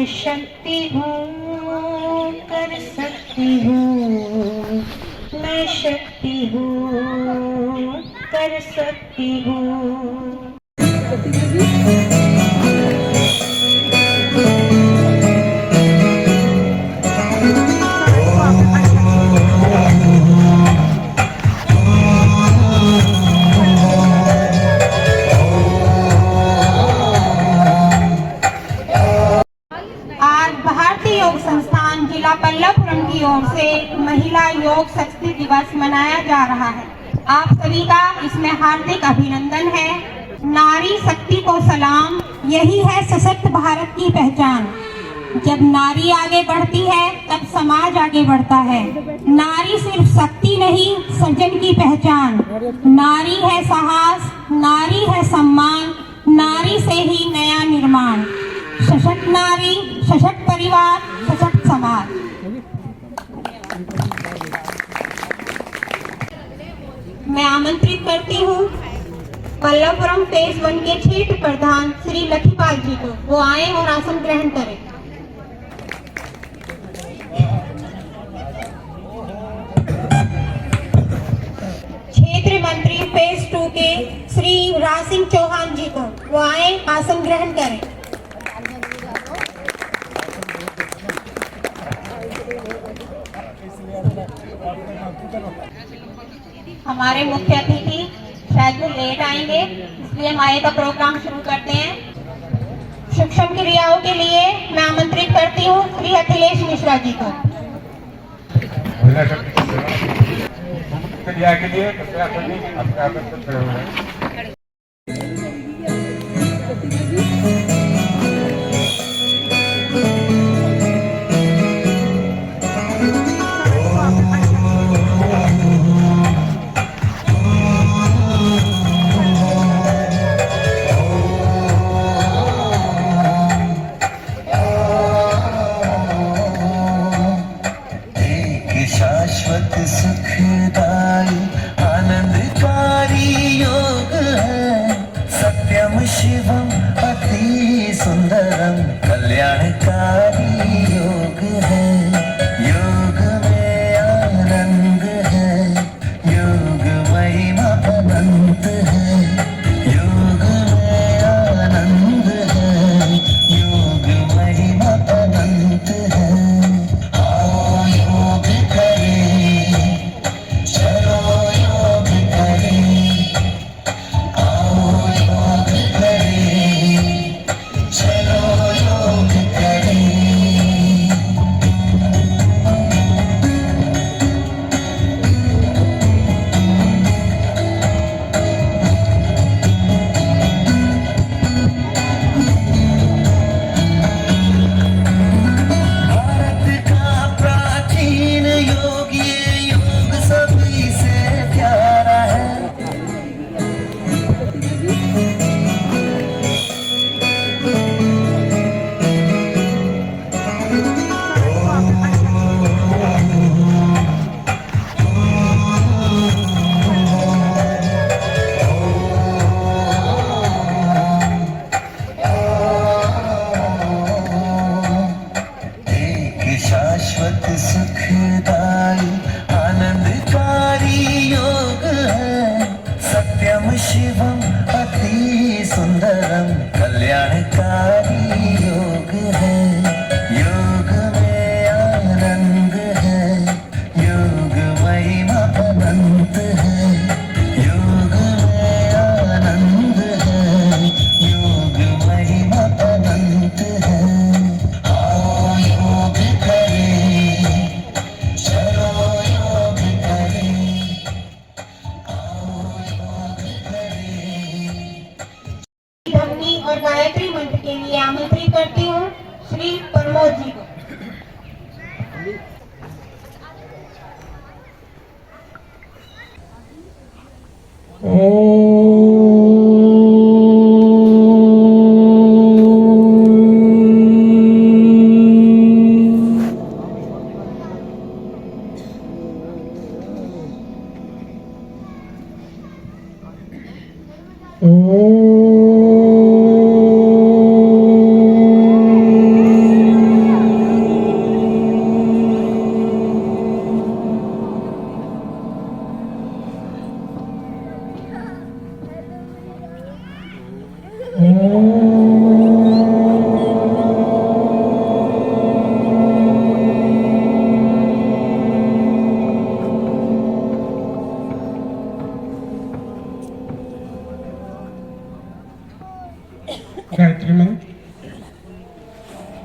मैं शक्ति हूँ, कर सकती हूँ। मैं शक्ति हूँ, कर सकती हूँ। योग संस्थान जिला पल्लवपुरम की ओर से महिला योग शक्ति दिवस मनाया जा रहा है। आप सभी का इसमें हार्दिक अभिनंदन है। नारी शक्ति को सलाम, यही है सशक्त भारत की पहचान। जब नारी आगे बढ़ती है तब समाज आगे बढ़ता है। नारी सिर्फ शक्ति नहीं, सृजन की पहचान। नारी है साहस, नारी है सम्मान, नारी से ही नया निर्माण। सशक्त नारी, सशक्त परिवार, सशक्त समाज। मैं आमंत्रित करती हूँ पल्लवपुरम फेज 1 के क्षेत्र प्रधान श्री लखीपाल जी को। वो आए और आसन ग्रहण करें। क्षेत्र मंत्री फेज 2 के श्री राज सिंह चौहान जी को। वो आए, आसन ग्रहण करें। हमारे मुख्य अतिथि शायद वो लेट आएंगे, इसलिए हम आगे का प्रोग्राम शुरू करते हैं। सूक्ष्म क्रियाओं के लिए मैं आमंत्रित करती हूँ श्री अखिलेश मिश्रा जी को। क्रिया के लिए शाश्वत सुखदाई आनंदकारी योग है। सत्यम शिवम अति सुंदरम कल्याणकारी योग है। योग में आनंद है, योग महिमा अनंत है। योग में आनंद है, योग महिमा अनंत है। शाश्वत सुखदाई आनंदकारी योग है। सत्यम शिवम अति सुंदरम कल्याणकारी योग है। योग में आनंद है, योग महिमा अनंत है। योग में आनंद है, योग महिमा अनंत है। और गायत्री मंत्र के लिए आमंत्रित करती हूँ श्री प्रमोद जी को।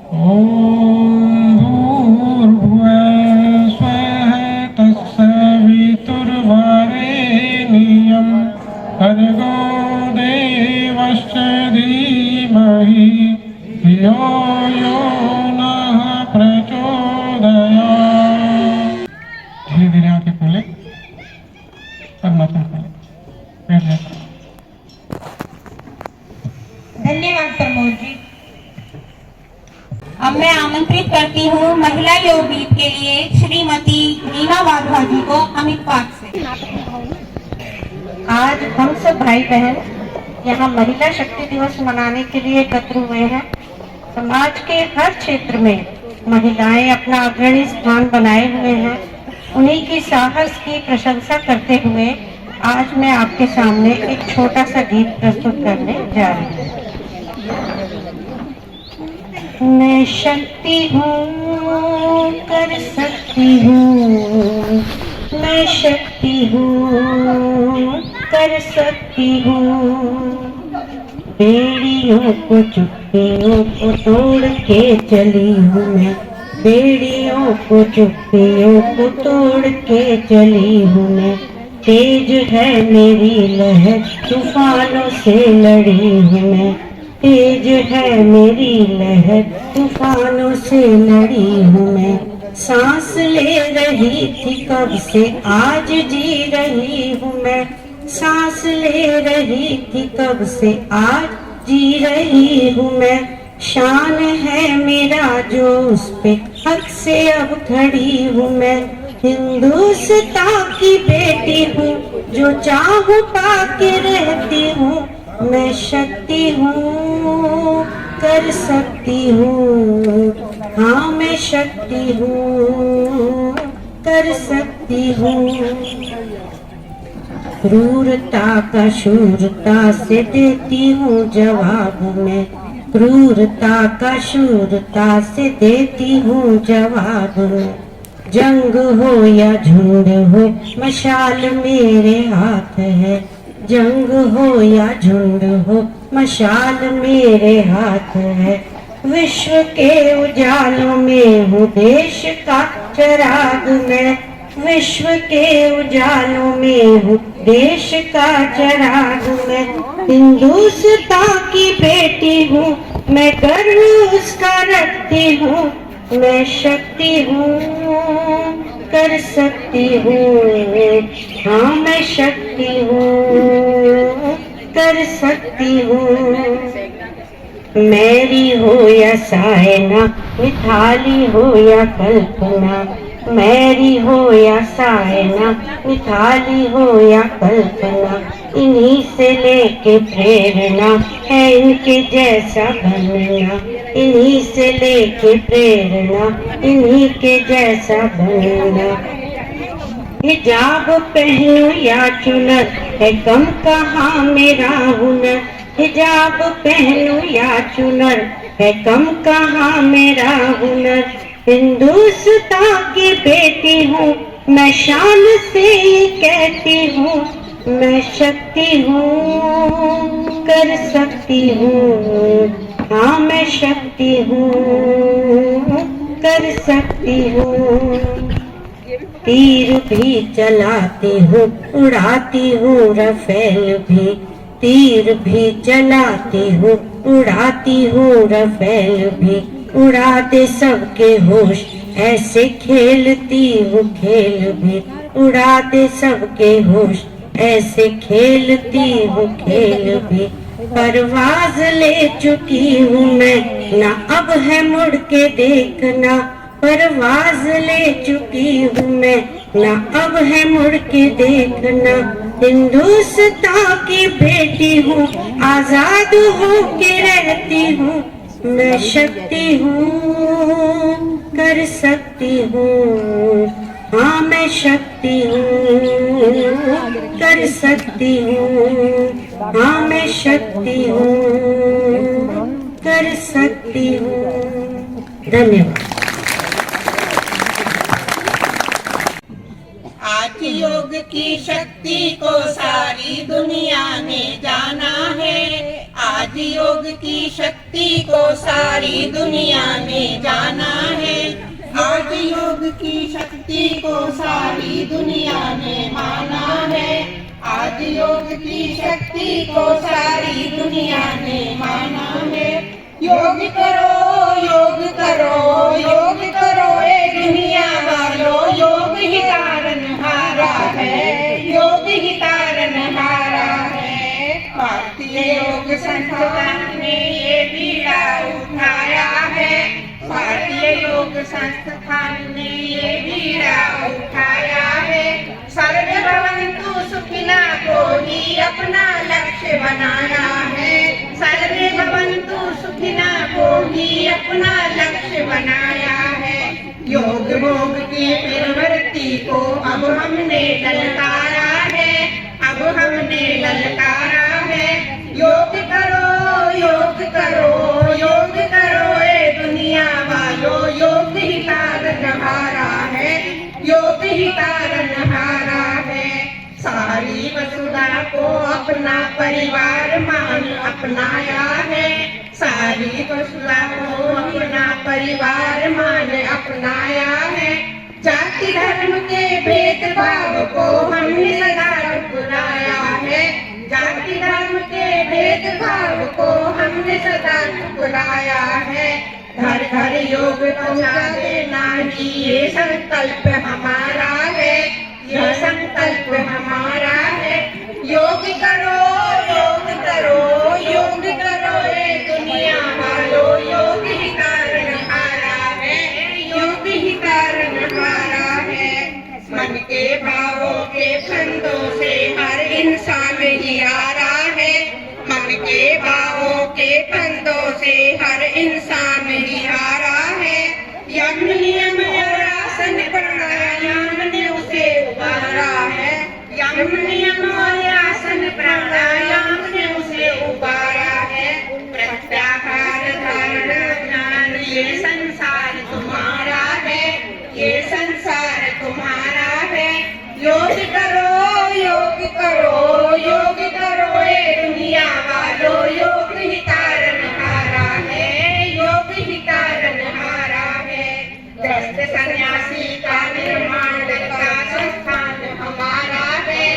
ॐ भूर्भुवः स्वः तत्सवितुर्वरेण्यं भर्गो देवस्य धीमहि धियो यो नः प्रचोदयात्। धीरे धीरे आंखें खोले और माथा खोले, बैठ जाए। धन्यवाद प्रमोद जी। अब मैं आमंत्रित करती हूँ महिला योग गीत के लिए श्रीमती रीना वाधवा जी को अमित पार्क से। आज हम सब भाई बहन यहाँ महिला शक्ति दिवस मनाने के लिए एकत्र हुए हैं। समाज के हर क्षेत्र में महिलाएं अपना अग्रणी स्थान बनाए हुए हैं। उन्हीं की साहस की प्रशंसा करते हुए आज मैं आपके सामने एक छोटा सा गीत प्रस्तुत करने जा रही हूँ। मैं शक्ति हूँ, कर सकती हूँ, मैं शक्ति हूँ, कर सकती हूँ। बेड़ियों को चुप्पियों को तोड़ के चली हूँ मैं, बेड़ियों को चुप्पियों को तोड़ के चली हूँ मैं। तेज है मेरी लहर, तूफानों से लड़ी हूँ मैं, तेज है मेरी लहर, तूफानों से लड़ी हूँ मैं। सांस ले रही थी कब से, आज जी रही हूँ मैं, सांस ले रही थी कब से, आज जी रही हूँ मैं। शान है मेरा जो उस पे हक से अब खड़ी हूँ मैं। हिंदुस्तान की बेटी हूँ, जो चाहूँ पाके रहती हूँ। मैं शक्ति हूँ, कर सकती हूँ, हाँ मैं शक्ति हूँ, कर सकती हूँ। क्रूरता का शूरता से देती हूँ जवाब मैं, क्रूरता का शूरता से देती हूँ जवाब मैं। जंग हो या झुंड हो, मशाल मेरे हाथ है, जंग हो या झुंड हो, मशाल मेरे हाथ है। विश्व के उजालों में हूँ देश का चिराग मैं, विश्व के उजालों में हूँ देश का चिराग मैं। हिंदुस्तान की बेटी हूँ, मैं गर्व उसका रखती हूँ। मैं शक्ति हूँ, कर सकती हूँ, हाँ मैं शक्ति हूँ, कर सकती हूँ। मैरी हो या सायना, मिताली हो या कल्पना, मैरी हो या सायना, मिताली हो या कल्पना। इन्हीं से लेके प्रेरणा है इनके जैसा बनना, इन्हीं से लेके प्रेरणा इन्हीं के जैसा बनना। हिजाब पहनूं या चुनर, है कम कहाँ मेरा हुनर। हिजाब पहनूं या चुनर, है कम कहाँ मेरा हुनर। हिंदुस्तान की बेटी हूँ, मैं शान से ही कहती हूँ। मैं शक्ति हूँ, कर सकती हूँ, हाँ मैं शक्ति हूँ, कर सकती हूँ। तीर भी चलाती हूँ, उड़ाती हूँ रफेल भी, तीर भी चलाती हूँ, उड़ाती हूँ रफेल भी। उड़ा दे सबके होश, ऐसे खेलती हूँ खेल भी। उड़ा दे सबके होश, ऐसे खेलती हूँ खेल भी। परवाज ले चुकी हूँ मैं, ना अब है मुड़ के देखना। परवाज ले चुकी हूँ मैं, ना अब है मुड़ के देखना। हिंदुस्तान की बेटी हूँ, आजाद हो के रहती हूँ। मैं शक्ति हूँ, कर सकती हूँ, हाँ मैं शक्ति हूँ, कर सकती हूँ, हाँ मैं शक्ति हूँ, कर सकती हूँ। धन्यवाद। आज योग की शक्ति को सारी दुनिया ने जाना है, आज योग की शक्ति को सारी दुनिया ने शक्ति को सारी दुनिया ने माना है। आज योग की शक्ति को सारी दुनिया ने माना है। योग करो योग करो योग करो ए दुनिया वालों, योग ही तारनहारा है, योग ही तारनहारा है। भारतीय योग संस्थान ने ये बीड़ा उठाया है, भारतीय योग संस्थान ने ये बीड़ा उठाया है। सर्वे भवन्तु सुखिनः को ही अपना लक्ष्य बनाया है, सर्वे भवन्तु सुखिनः को ही अपना लक्ष्य बनाया है। योग भोग की प्रवृत्ति को अब हमने ललकारा है, अब हमने ललकारा है। योग करो योग करो योग करो ए दुनिया वालों, योग ही तारनहारा है, योग ही तारनहारा है। सारी वसुधा को अपना परिवार मान अपनाया है, सारी वसुधा को अपना परिवार मान अपनाया है। जाति धर्म के भेदभाव को हमने सदा ठुकराया है, जाति धर्म के भेदभाव को हमने सदा ठुकराया है। घर घर योग पहुँचा देना ही ये संकल्प हमारा है, यह संकल्प हमारा है। योग करो योग करो योग करो ए दुनिया वालों, योग ही तारनहारा है, योग ही तारनहारा है। मन के भावों के फंदों से हर इंसान ही आ रहा है, मन के भावों के फंदों से हर इंसान ही आ रहा है। यम नियम और आसन प्राणायाम ने उसे उबारा है, यम नियम और आसन प्राणायाम ने उसे उबारा है। प्रत्याहार धारणा ज्ञान ये संसार तुम्हारा है, ये संसार तुम्हारा है। योग करो योग करो योग करो ए दुनिया वालों, योग ही तारनहारा है, योग ही तारनहारा है। ग्रस्त सन्यासी का निर्माण का संस्थान हमारा है,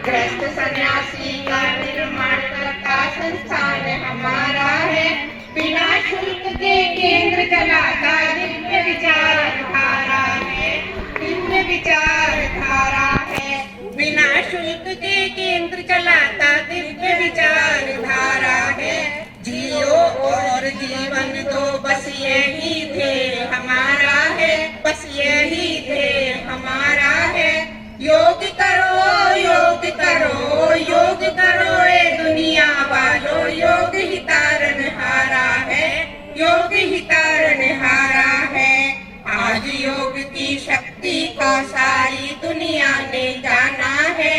ग्रस्त सन्यासी का निर्माण का संस्थान हमारा है। बिना शुल्क के केंद्र चलाता दिव्य विचार धारा है, दिव्य विचार धारा है। बिना शुल्क के केंद्र चलाता दिव्य विचार धारा है। जियो और जीवन दो बस यही ध्येय हमारा है, बस यही ध्येय हमारा है। योग करो योग करो योग करो ए दुनिया वालों, योग ही तारनहारा है, योग ही तारनहारा है। आज योग की शक्ति को सारी दुनिया ने जाना है,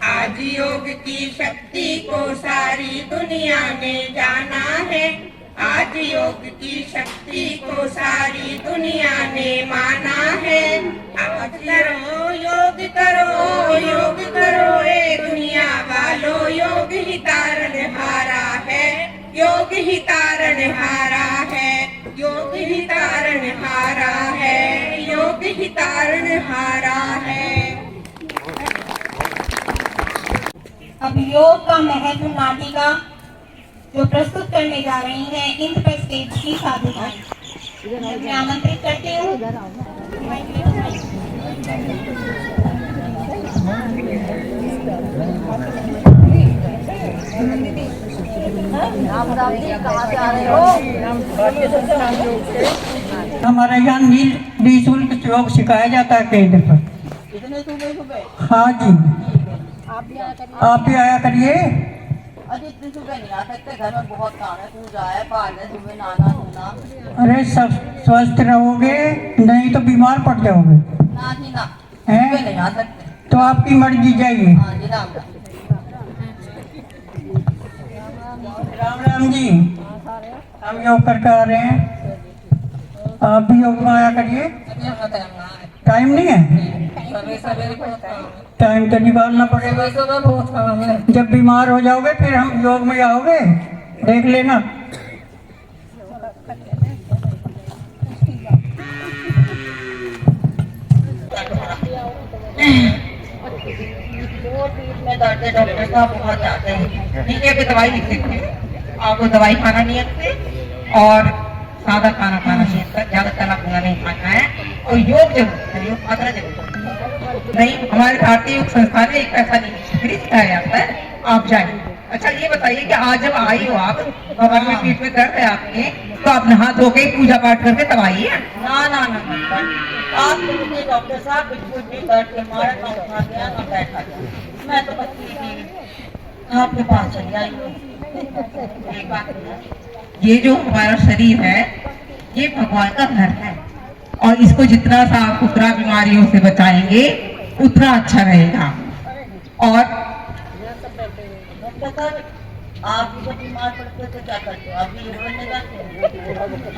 आज योग की शक्ति को सारी दुनिया ने जाना है। आज योग की शक्ति को सारी दुनिया ने माना है। आज करो योग करो ए दुनिया वालों, योग ही तारनहारा है, योग ही तारनहारा है, योग ही तारनहारा है, योग ही तारनहारा है। अब योग का महत्व नाटिका जो प्रस्तुत करने जा रही हैं इंद्र पर स्टेज की साधुताएं मैं आमंत्रित करती हूँ। हमारे यहाँ निःशुल्क योग सिखाया जाता है केंद्र पर। हाँ जी, आप भी आया करिए। इतनी सुबह नहीं आ सकते, घर में बहुत काम है, पूजा है, पाठ है, सुबह नहाना धोना। अरे सब स्वस्थ रहोगे, नहीं तो बीमार पड़ जाओगे। ना जी ना, सुबह नहीं आ सकते। तो आपकी मर्जी, जाइए। हाँ जी, राम राम राम जी, हम योग करके आ रहे हैं, आप भी योग में आया करिए। टाइम नहीं है, टाइम तो निकालना पड़ेगा। जब बीमार हो जाओगे फिर हम योग में आओगे, देख लेना। में दर्द है डॉक्टर साहब बहुत ज्यादा है। ठीक है, फिर दवाई लिख देते हैं। आपको दवाई खाना नहीं है और सादा खाना खाना चाहिए, ज्यादा तला भुना नहीं खाना है और योग जरूर करें, योग मात्रा जरूर नहीं। हमारे भारतीय योग संस्थान में एक पैसा नहीं फ्री सिखाया जाता है, आप जाइए। अच्छा ये बताइए कि आज जब आई हो आप, कमर में पीठ में दर्द है आपके, तो आप नहा धो के पूजा पाठ करके तब आइए। ना ना ना आप मुझे डॉक्टर साहब बिल्कुल भी दर्द के मारे ना उठा गया ना बैठा गया, मैं तो बस आपके पास चली आई हूँ। एक बात है, ये जो हमारा शरीर है ये भगवान का घर है और इसको जितना साफ सुथरा बीमारियों से बचाएंगे उतना अच्छा रहेगा। और डॉक्टर साहब आप जब बीमार पड़ते हो तो क्या करते हो? आप भी योग करने जाते हो?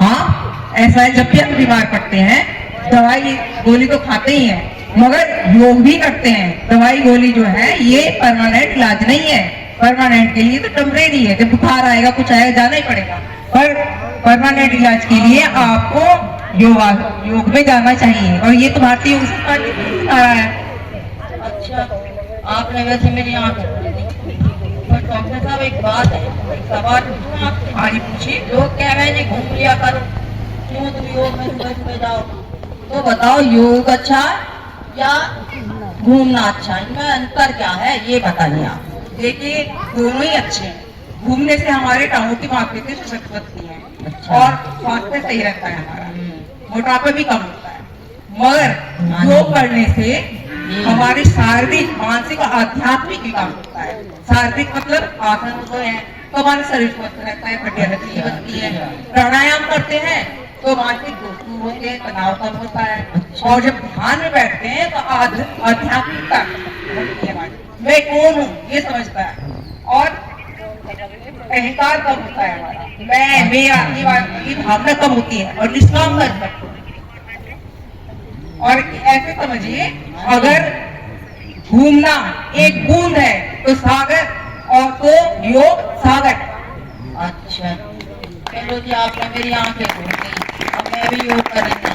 हाँ, ऐसा है, जब भी हम बीमार पड़ते हैं दवाई गोली तो खाते ही हैं मगर योग भी करते हैं। दवाई गोली जो है ये परमानेंट इलाज नहीं है, परमानेंट के लिए तो टेम्परेरी है, जब बुखार आएगा कुछ आएगा जाना ही पड़ेगा, पर परमानेंट इलाज के लिए आपको योग में जाना चाहिए और ये तो भारतीय योग संस्थान ने सिखा रहा है। अच्छा, आपने वैसे मेरी आँख खोल दी। पर डॉक्टर साहब एक बात है, एक सवाल पूछूं आपसे? हाँ जी पूछिए। लोग कह रहे हैं जी घूम लिया करो, क्यों तुम योग में सुबह सुबह जाओ? तो बताओ योग अच्छा या घूमना अच्छा, इनमें अंतर क्या है ये बताइए आप। देखिए दोनों ही अच्छे हैं, घूमने से हमारे टांगों की मांसपेशियां सशक्त होती हैं अच्छा। और स्वास्थ्य सही रहता है हमारा, मोटापा भी कम होता है। मगर योग करने से हमारी शारीरिक मानसिक और आध्यात्मिक विकास होता है। शारीरिक मतलब आसन जो है तो हमारा शरीर स्वस्थ रहता है, हड्डियां लचीली बनती है। प्राणायाम करते हैं तो मानसिक दोष दूर होते हैं, तनाव कम होता है और जब ध्यान में बैठते हैं तो आध्यात्मिकता होती है, मैं कौन हूँ ये समझता है और अहंकार कम होता है हमारा, मैं मेरा ये भावना कम होती है और निष्काम कर सकते हैं। और ऐसे समझिए अगर घूमना एक बूंद है तो सागर और तो योग सागर। अच्छा चलो जी, आपने मेरी आंखें खोल दी, अब मैं भी योग करने जा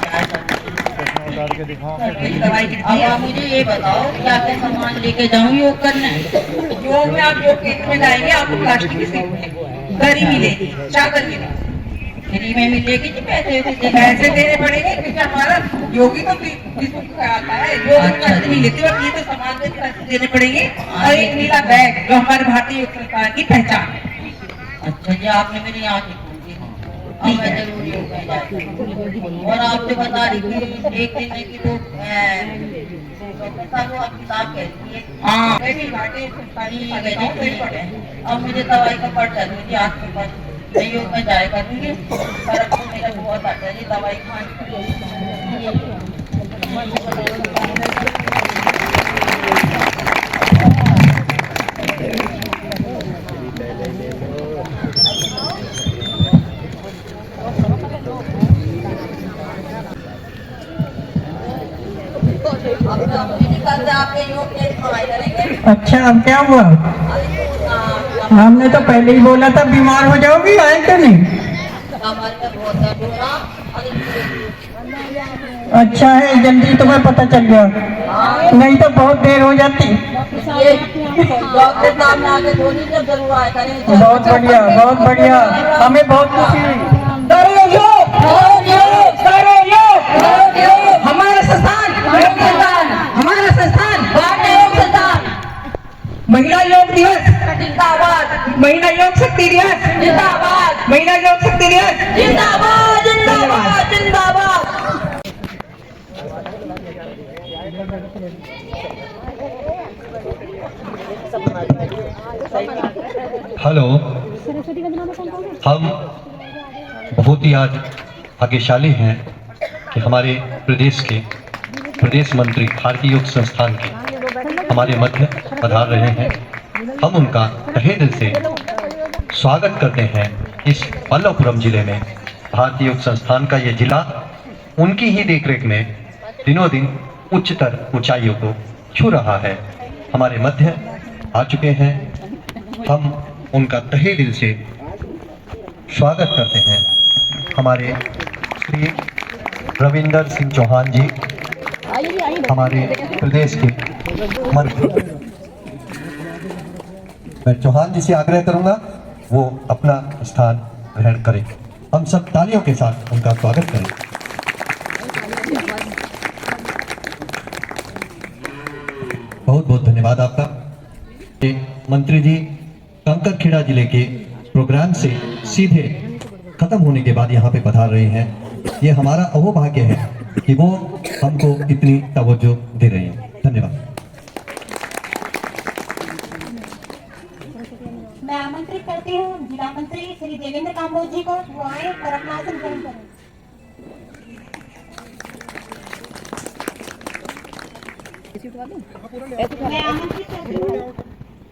दवाई अब आप मुझे ये बताओ क्या क्या सामान लेके जाऊँ योग करने? योग में आप योग केंद्र में जाएंगे, आपको प्लास्टिक की सीट मिलेगी, दरी मिलेगी, चादर मिलेगी। फ्री में मिलेगी जी? पैसे पैसे देने पड़ेंगे क्योंकि हमारा योगी तो निःशुल्क आता है, योग में पैसे नहीं लेते और ये तो सामान के पैसे देने पड़ेंगे और एक नीला बैग जो हमारे भारतीय योग संस्थान की पहचान है। अच्छा जी, आपने मेरी आंखें खोल दी, अब मैं जरूर योग में जाऊंगी। और आपने बता रही थी एक दिन की वो डॉक्टर साहब वो आप किताब कहती है। हाँ, मैं भी भारतीय योग संस्थान की ठीक है, अब मुझे दवाई का पर्चा दीजिए आपके पास, मैं योग में जाए करूँगी। पर अब तो मेरा बहुत आता है जी दवाई खाने। अच्छा अब क्या हुआ? हमने तो पहले ही बोला था बीमार हो जाओगी, आए तो नहीं। अच्छा है जल्दी तुम्हें पता चल गया, नहीं तो बहुत देर हो जाती। बहुत बढ़िया बहुत बढ़िया, हमें बहुत खुशी हुई। हमारा संस्थान महिला योग दिवस जिंदाबाद, महिला योग शक्ति दिवस जिंदाबाद, महिला योग शक्ति दिवस जिंदाबाद जिंदाबाद जिंदाबाद। हेलो, हम बहुत ही आज भाग्यशाली हैं कि हमारे प्रदेश के प्रदेश मंत्री भारतीय योग संस्थान के हमारे मध्य पधार रहे हैं। हम उनका तहे दिल से स्वागत करते हैं। इस पल्लवपुरम जिले में भारतीय योग संस्थान का ये जिला उनकी ही देखरेख में दिनों दिन उच्चतर ऊंचाइयों को छू रहा है। हमारे मध्य आ चुके हैं, हम उनका तहे दिल से स्वागत करते हैं। हमारे श्री रविंदर सिंह चौहान जी, हमारे प्रदेश के मंत्री। मैं चौहान जी से आग्रह करूंगा वो अपना स्थान ग्रहण करें। हम सब तालियों के साथ उनका स्वागत करें। बहुत बहुत धन्यवाद आपका। ये मंत्री जी कंकरखेड़ा जिले के प्रोग्राम से सीधे खत्म होने के बाद यहाँ पे पधार रहे हैं। ये हमारा अहोभाग्य है कि वो हमको इतनी तवज्जो दे रहे हैं। धन्यवाद। मैं आमंत्रित करती हूँ जिला मंत्री श्री देवेंद्र काम्बोज जी को, वो आए और अपना आसन ग्रहण करें। मैं आमंत्रित करती हूँ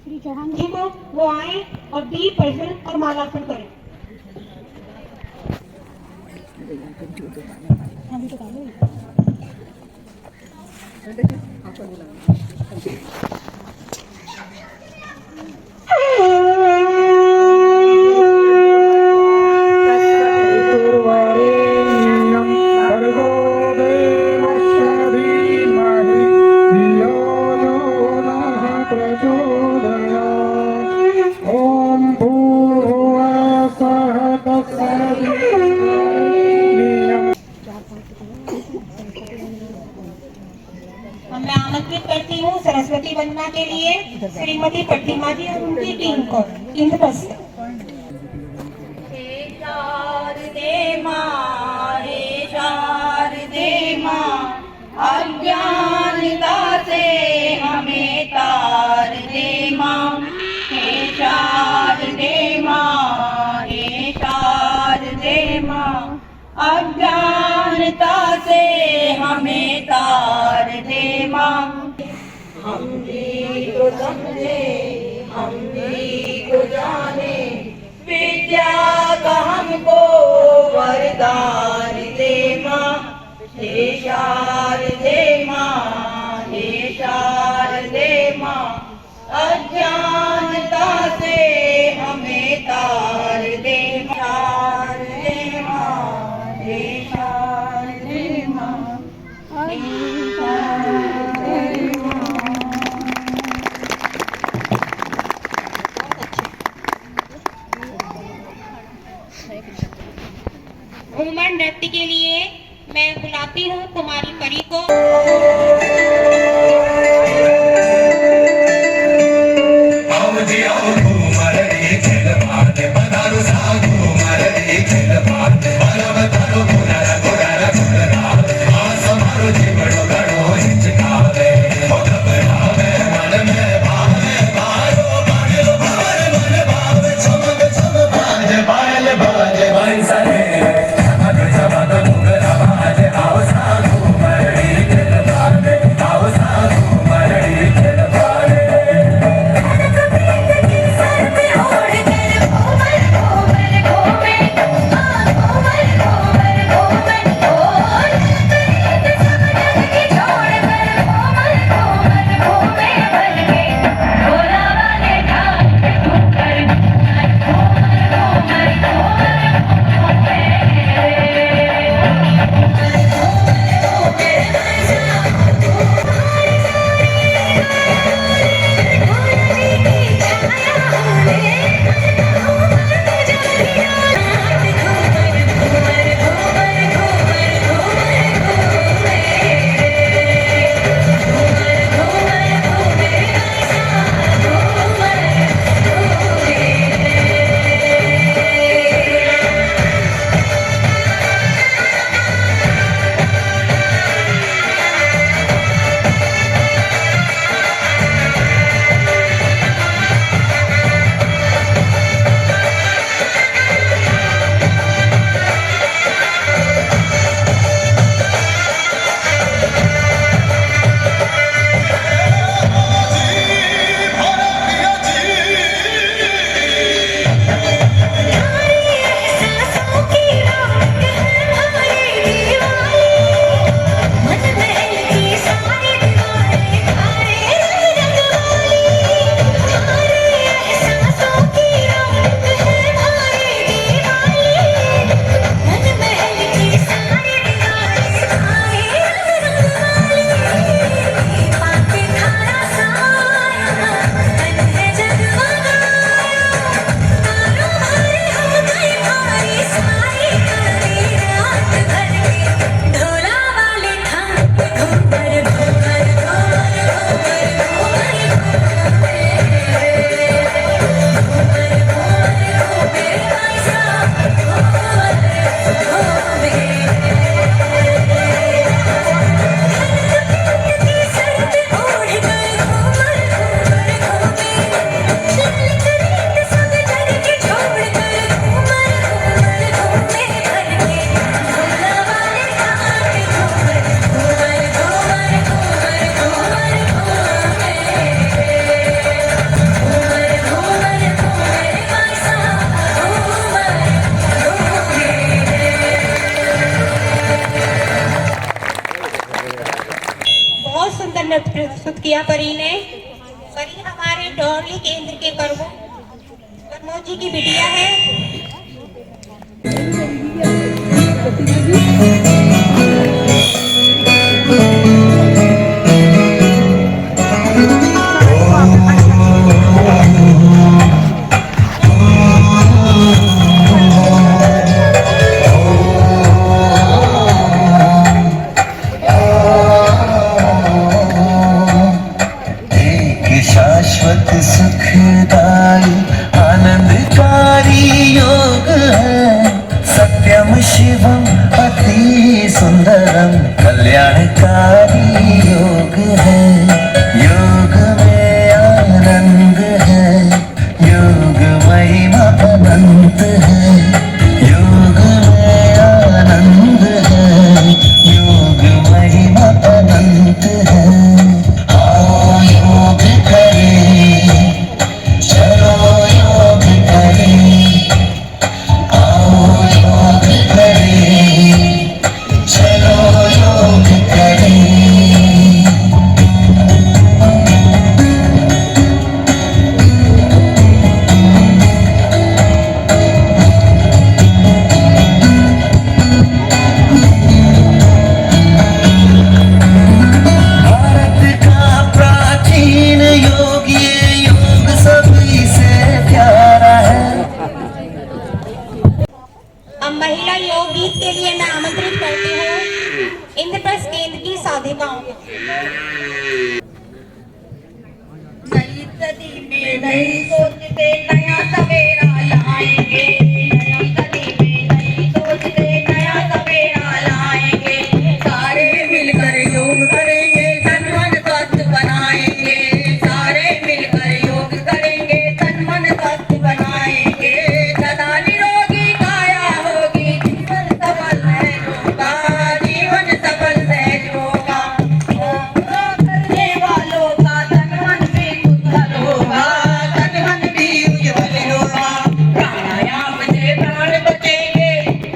श्री चौहान जी को, वो आए और दीप प्रज्वलित और मालार्पण करें। मैं आमंत्रित करती हूँ सरस्वती वंदना के लिए श्रीमती प्रतिमा जी और उनकी टीम को इंद्रप्रस्थ। हे शारदे माँ, अज्ञानता से हमें तार दे माँ। हे शारदे माँ, अज्ञानता से हमें तार दे माँ। हम भी को समझे, हम भी को जाने, विद्या का हमको वरदान दे माँ। हे शारदे माँ, अज्ञानता से हमें तार दे शारदे माँ। हे शारदे माँ, हे शारदे माँ। घूमर नृत्य के लिए मैं बुलाती हूँ कुमारी परी को। आओ नृत्य प्रस्तुत किया परी ने। परी हमारे डोरली केंद्र के प्रमोद जी की बिटिया है। शाश्वत सुखदाई आनंदकारी योग है, सत्यम शिवम अति सुंदरम कल्याणकारी योग है। योग में आनंद है, योग महिमा अनंत है। योग में आनंद है, योग महिमा अनंत है। आओ योग करें, चलो योग करें। आओ योग करें, चलो योग करें। भारत का प्राचीन योग, ये योग सभी से प्यारा है। अब महिला योग गीत के लिए मैं आमंत्रित करती हूँ इंद्रप्रस्थ केंद्र की साधिकाओं को। नई सदी में नई सोच से नया सवेरा लाएंगे। नई सदी में नई सोच से नया सवेरा लाएंगे। सारे मिलकर योग करेंगे, तन मन स्वस्थ बनाएंगे। सारे मिलकर योग करेंगे, तन मन स्वस्थ बनाएंगे। सदा निरोगी काया होगी, जीवन सफल सहज होगा। जीवन सफल सहज होगा। योग करने वालों का तन मन भी उज्जवल होगा। तन मन भी उज्जवल होगा। प्राणायाम से प्राण बचेंगे,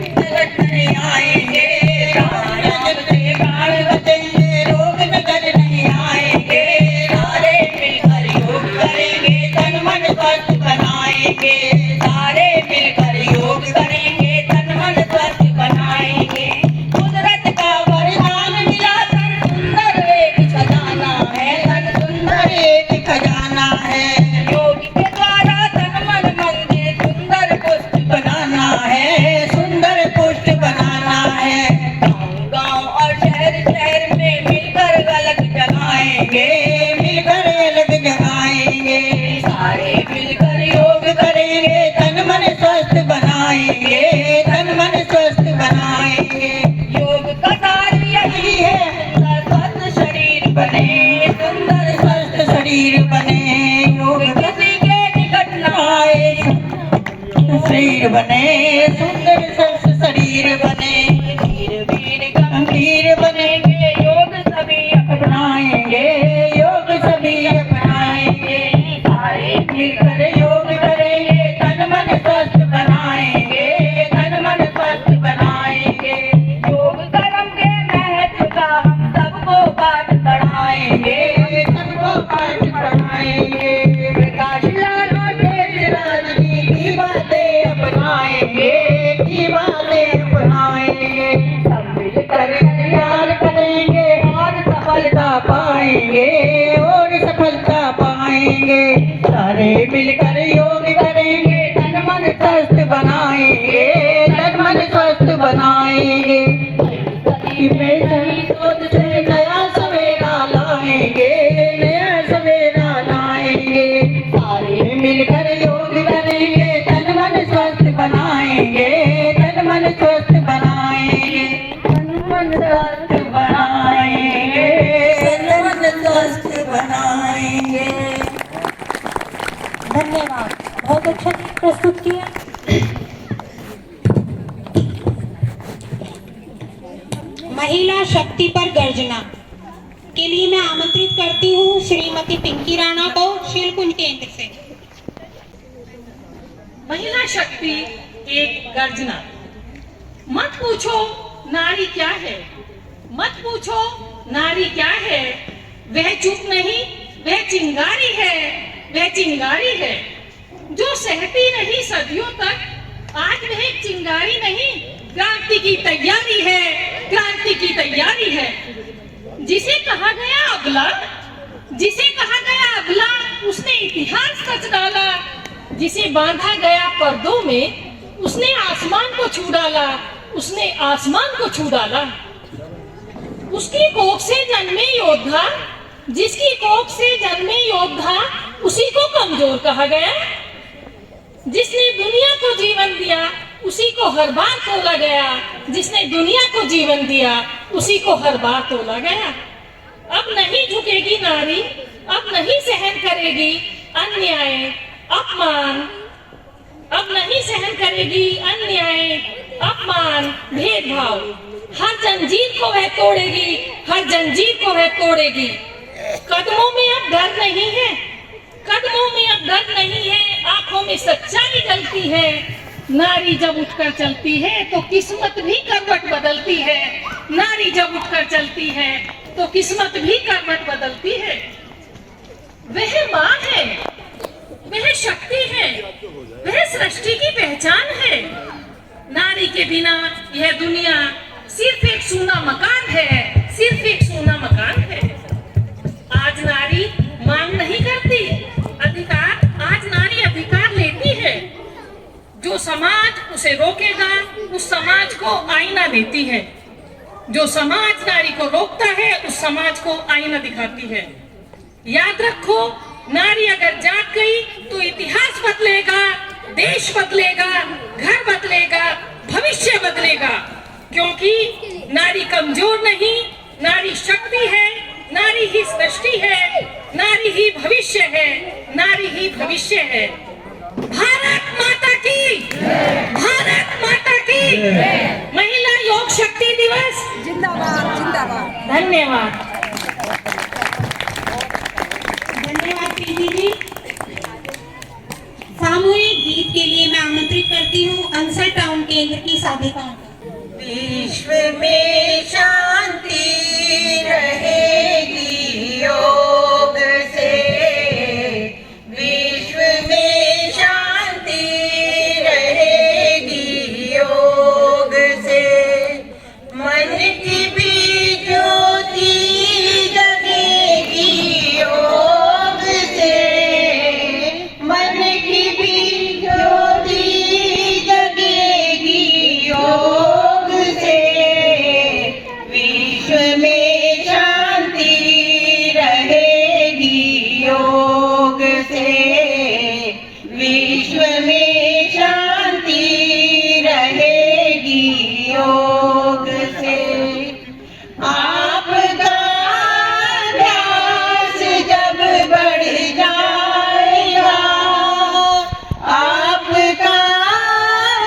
संकट नहीं आएंगे। प्राणायाम से प्राण बचेंगे, रोग नजर नहीं आएंगे। सारे मिलकर योग करेंगे, तन मन स्वस्थ बनाएंगे। सारे मिलकर योग करेंगे, तन मन स्वस्थ बनाएंगे। कुदरत का वरदान मिला, तन सुंदर एक खजाना है। तन सुंदर एक खजाना है। योग के द्वारा तन मन मंदिर सुंदर पुष्ट बनाना है। सुंदर पुष्ट बनाना है। गाँव गाँव और शहर शहर में मिलकर अलग जगाएंगे। मिलकर अलग जगाएंगे। सारे मिलकर योग करेंगे, तन मन स्वस्थ बनाएंगे। तन मन स्वस्थ बनाएंगे। योग का कार्य यही है, सुंदर स्वस्थ शरीर बने। सुंदर स्वस्थ शरीर बने। योग किसी के निकट न आए, शरीर बने। सुंदर स्वस्थ शरीर बने। धीर वीर गंभीर बनेंगे। योग सभी अपनाएंगे। योग सभी अपनाएंगे। सारे मिलकर योग करेंगे, तन मन स्वस्थ बनाएंगे। तन मन स्वस्थ बनाएंगे। योग कर्म के महत्व का हम सबको पाठ पढ़ाएंगे। सबको पाठ पढ़ाएंगे। प्रकाश लाल और तेज राजनी की बातें अपनाएंगे। की बातें अपनाएंगे। सब मिलकर कल्याण करेंगे और सफलता पाएंगे। और सफलता पाएंगे। सारे मिलकर योग करेंगे, तन मन स्वस्थ बनाएंगे। तन मन स्वस्थ बनाएंगे। में सही सोच से नया सवेरा लाएंगे। नया सवेरा लाएंगे। सारे मिलकर योग करेंगे, तन मन स्वस्थ बनाएंगे। तन मन स्वस्थ बनाएंगे। तन मन स्वस्थ बनाएंगे। तन मन स्वस्थ बनाएंगे। धन्यवाद, बहुत अच्छा गीत प्रस्तुत किया। महिला शक्ति पर गर्जना के लिए मैं आमंत्रित करती हूँ श्रीमती पिंकी राणा को शीलकुंज केंद्र से। महिला शक्ति एक गर्जना। मत पूछो नारी क्या है, मत पूछो नारी क्या है, वह चुप नहीं, वह चिंगारी है, वह चिंगारी है जो सहती नहीं सदियों तक। आज वह एक चिंगारी नहीं, क्रांति की तैयारी है, क्रांति की तैयारी है। जिसे कहा गया अबला, जिसे कहा गया अबला, उसने इतिहास रच डाला। जिसे बांधा गया पर्दों में, उसने आसमान को छू डाला, उसने आसमान को छू डाला। उसकी कोख से जन्मे योद्धा, जिसकी कोख से जन्मे योद्धा, उसी को कमजोर कहा गया। जिसने दुनिया को जीवन दिया, उसी को हर बार तोला गया। जिसने दुनिया को जीवन दिया, उसी को हर बार तोला गया। अब नहीं झुकेगी नारी, अब नहीं सहन करेगी अन्याय अपमान। अब नहीं सहन करेगी अन्याय अपमान भेदभाव। हर जंजीर को वह तोड़ेगी, हर जंजीर को वह तोड़ेगी। कदमों में अब डर नहीं है, कदमों में अब डर नहीं है, आंखों में सच्चाई जलती है। नारी जब उठकर चलती है तो किस्मत भी करवट बदलती है। नारी जब उठकर चलती है तो किस्मत भी करवट बदलती है। वह माँ है, वह शक्ति है, वह सृष्टि की पहचान है। नारी के बिना यह दुनिया सिर्फ एक सूना मकान है, सिर्फ एक सूना मकान है। आज नारी मांग नहीं करती अधिकार, आज नारी अधिकार लेती है। जो समाज उसे रोकेगा, उस समाज को आईना देती है। जो समाज नारी को रोकता है, उस समाज को आईना दिखाती है। याद रखो, नारी अगर जाग गई तो इतिहास बदलेगा, देश बदलेगा, घर बदलेगा, भविष्य बदलेगा। क्योंकि नारी कमजोर नहीं, नारी शक्ति है, नारी ही सृष्टि है, नारी ही भविष्य है, नारी ही भविष्य है। भारत माता की, भारत माता की। महिला योग शक्ति दिवस जिंदाबाद, जिंदाबाद। धन्यवाद। धन्यवाद प्रीति जी। सामूहिक गीत के लिए मैं आमंत्रित करती हूँ अंसर टाउन केंद्र की साधिकाओं को। विश्व में शांति रहेगी योग से, विश्व में शांति रहेगी योग से। मन की भी ज्योति जगेगी योग से, मन की भी ज्योति जगेगी योग से। विश्व में शांति रहेगी योग से, विश्व में शांति रहेगी योग से। आपका अभ्यास जब बढ़ जाएगा, आपका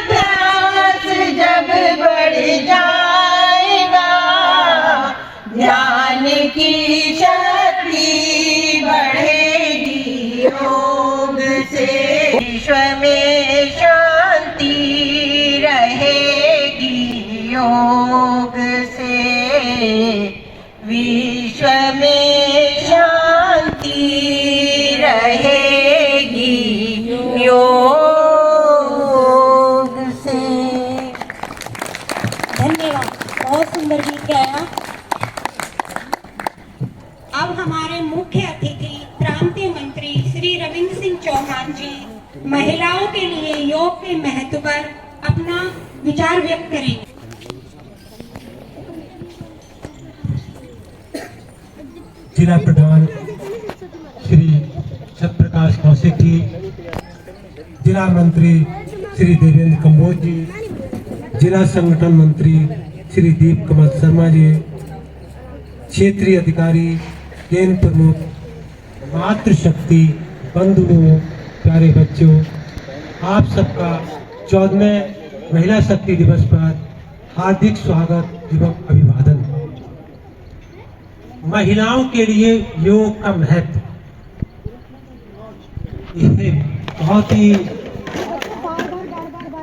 अभ्यास जब बढ़ जाएगा, ध्यान की शक्ति बढ़ेगी योग से। विश्व में शांति रहेगी योग से, विश्व में शांति रहेगी योग से। धन्यवाद, बहुत सुंदर गीत गाया। अब हमारे मुख्य अतिथि क्रांति मंत्री श्री रविंद्र सिंह चौहान जी महिलाओं के लिए योग के महत्व पर अपना विचार व्यक्त करेंगे। जिला प्रधान श्री सत्यप्रकाश कौशिक जी, जिला मंत्री श्री देवेंद्र कंबोज जी, जिला संगठन मंत्री श्री दीप कमल शर्मा जी, क्षेत्रीय अधिकारी, केंद्र प्रमुख, मातृशक्ति बंधुओं, प्यारे बच्चों, आप सबका 14वें महिला शक्ति दिवस पर हार्दिक स्वागत एवं अभिवादन। महिलाओं के लिए योग का महत्व, यह बहुत ही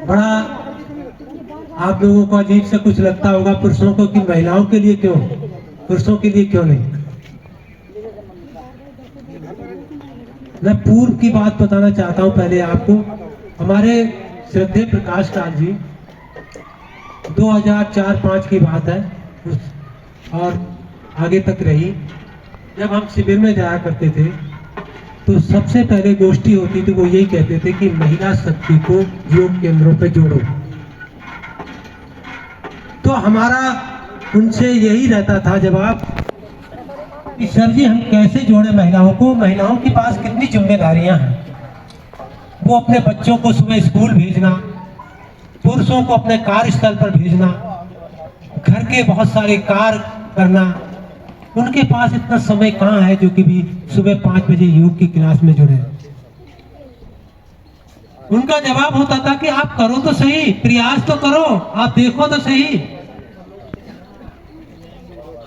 बड़ा आप लोगों को अजीब से कुछ लगता होगा पुरुषों को कि महिलाओं के लिए क्यों, पुरुषों के लिए क्यों नहीं। मैं पूर्व की बात बताना चाहता हूं पहले आपको। हमारे श्रद्धेय प्रकाश लाल जी 2004-05 की बात है और आगे तक रही, जब हम शिविर में जाया करते थे तो सबसे पहले गोष्ठी होती थी, वो यही कहते थे कि महिला शक्ति को योग केंद्रों पे जोड़ो। तो हमारा उनसे यही रहता था जवाब कि सर जी हम कैसे जोड़े महिलाओं को, महिलाओं के पास कितनी जिम्मेदारियां हैं। वो अपने बच्चों को सुबह स्कूल भेजना, पुरुषों को अपने कार्यस्थल पर भेजना, घर के बहुत सारे कार्य करना, उनके पास इतना समय कहाँ है जो कि भी सुबह 5 बजे योग की क्लास में जुड़े। उनका जवाब होता था कि आप करो तो सही, प्रयास तो करो, आप देखो तो सही।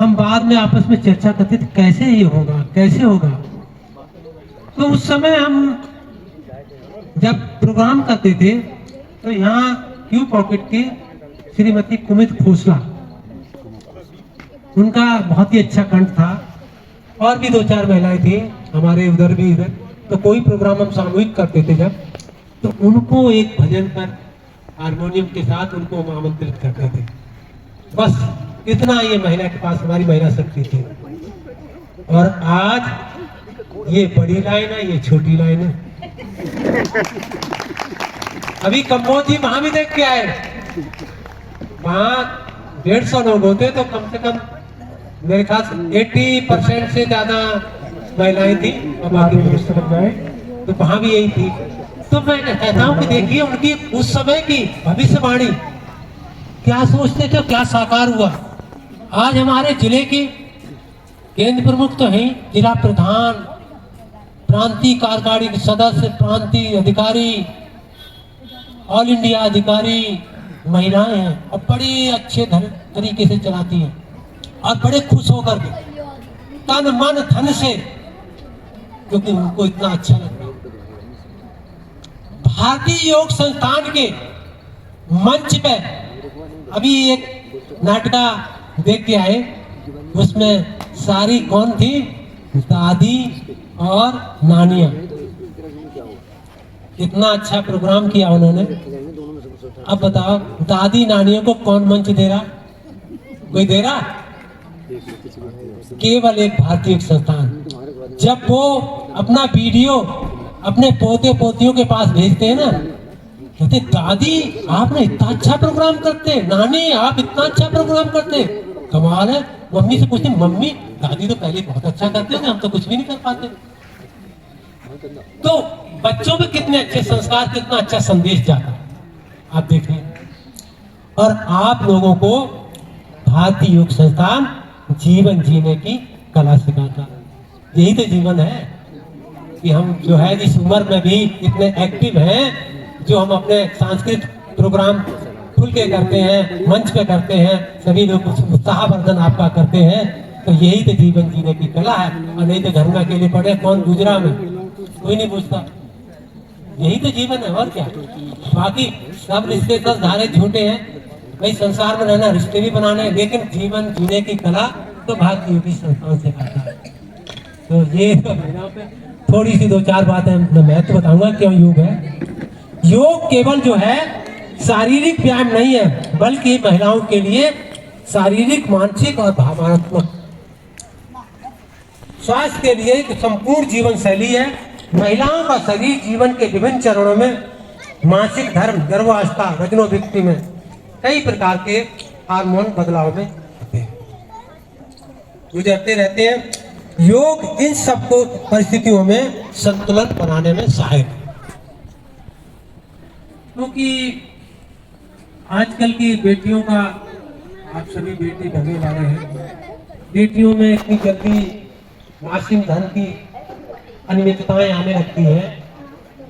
हम बाद में आपस में चर्चा करते थे कैसे ये होगा, कैसे होगा। तो उस समय हम जब प्रोग्राम करते थे तो यहाँ क्यू पॉकेट के श्रीमती कुमित खोसला, उनका बहुत ही अच्छा कंठ था, और भी 2-4 महिलाएं थी हमारे उधर भी इधर। तो कोई प्रोग्राम हम सामूहिक करते थे जब, तो उनको एक भजन पर हारमोनियम के साथ उनको आमंत्रित करते थे। बस इतना ये महिला के पास हमारी महिला शक्ति थी। और आज ये बड़ी लाइन है, ये छोटी लाइन है। अभी कंबोज जी वहां भी देख के आए, वहां 150 लोग होते तो कम से कम मेरे ख्याल से 80% से ज्यादा महिलाएं थी, अब आगे पुरुष तरफ गए तो वहां भी यही थी। तो मैं कहता हूँ कि देखिए उनकी उस समय की भविष्यवाणी, क्या सोचते थे, क्या साकार हुआ। आज हमारे जिले के केंद्र प्रमुख तो हैं, जिला प्रधान, प्रांतीय कार्यकारिणी के सदस्य, प्रांतीय अधिकारी, ऑल इंडिया अधिकारी महिलाएं हैं और बड़े अच्छे तरीके से चलाती हैं और बड़े खुश होकर के तन मन धन से, क्योंकि उनको इतना अच्छा लगता है। भारतीय योग संस्थान के मंच पे अभी एक नाटका देख के आए, उसमें सारी कौन थी, दादी और नानियां। इतना अच्छा प्रोग्राम किया उन्होंने। अब बताओ दादी नानियों को कौन मंच दे रहा, कोई दे रहा? केवल एक भारतीय संस्थान। जब वो अपना वीडियो अपने पोते पोतियों के पास भेजते हैं ना, कहते दादी आपने इतना अच्छा प्रोग्राम करते, नानी आप इतना अच्छा प्रोग्राम करते, कमाल है। मम्मी से पूछते, मम्मी दादी तो पहले बहुत अच्छा करते थे, हम तो कुछ भी नहीं कर पाते। तो बच्चों में कितने अच्छे संस्कार, कितना अच्छा संदेश जाता है, आप देखें। और आप लोगों को भारतीय योग संस्थान जीवन जीने की कला सिखाता। यही तो जीवन है कि हम जो है इस उम्र में भी इतने एक्टिव हैं, जो हम अपने सांस्कृतिक प्रोग्राम खुल के करते हैं, मंच पे करते हैं, सभी लोग उत्साहवर्धन आपका करते हैं। तो यही तो जीवन जीने की कला है। और नहीं तो घर में अकेले पड़े, कौन गुजरा में कोई नहीं पूछता। यही तो जीवन है, और क्या। बाकी सब रिश्ते सब धारे झूठे हैं भाई, संसार में रहना रिश्ते भी बनाने हैं, लेकिन जीवन जीने की कला तो भारतीय योगी संस्थान से खाता है। तो ये तो पे थोड़ी सी 2-4 बातें मैं तो बताऊंगा क्यों योग है। योग केवल जो है शारीरिक व्यायाम नहीं है, बल्कि महिलाओं के लिए शारीरिक, मानसिक और भावनात्मक स्वास्थ्य के लिए एक संपूर्ण जीवन शैली है। महिलाओं का शरीर जीवन के विभिन्न चरणों में मासिक धर्म, गर्भावस्था, रजनोवृत्ति में कई प्रकार के हार्मोन बदलाव में गुजरते रहते हैं। योग इन सब परिस्थितियों में संतुलन बनाने में सहायक है। क्योंकि आजकल की बेटियों का, आप सभी बेटी भगने वाले हैं, बेटियों में इतनी जल्दी मासिक धर्म की अनियमितताएं आने लगती है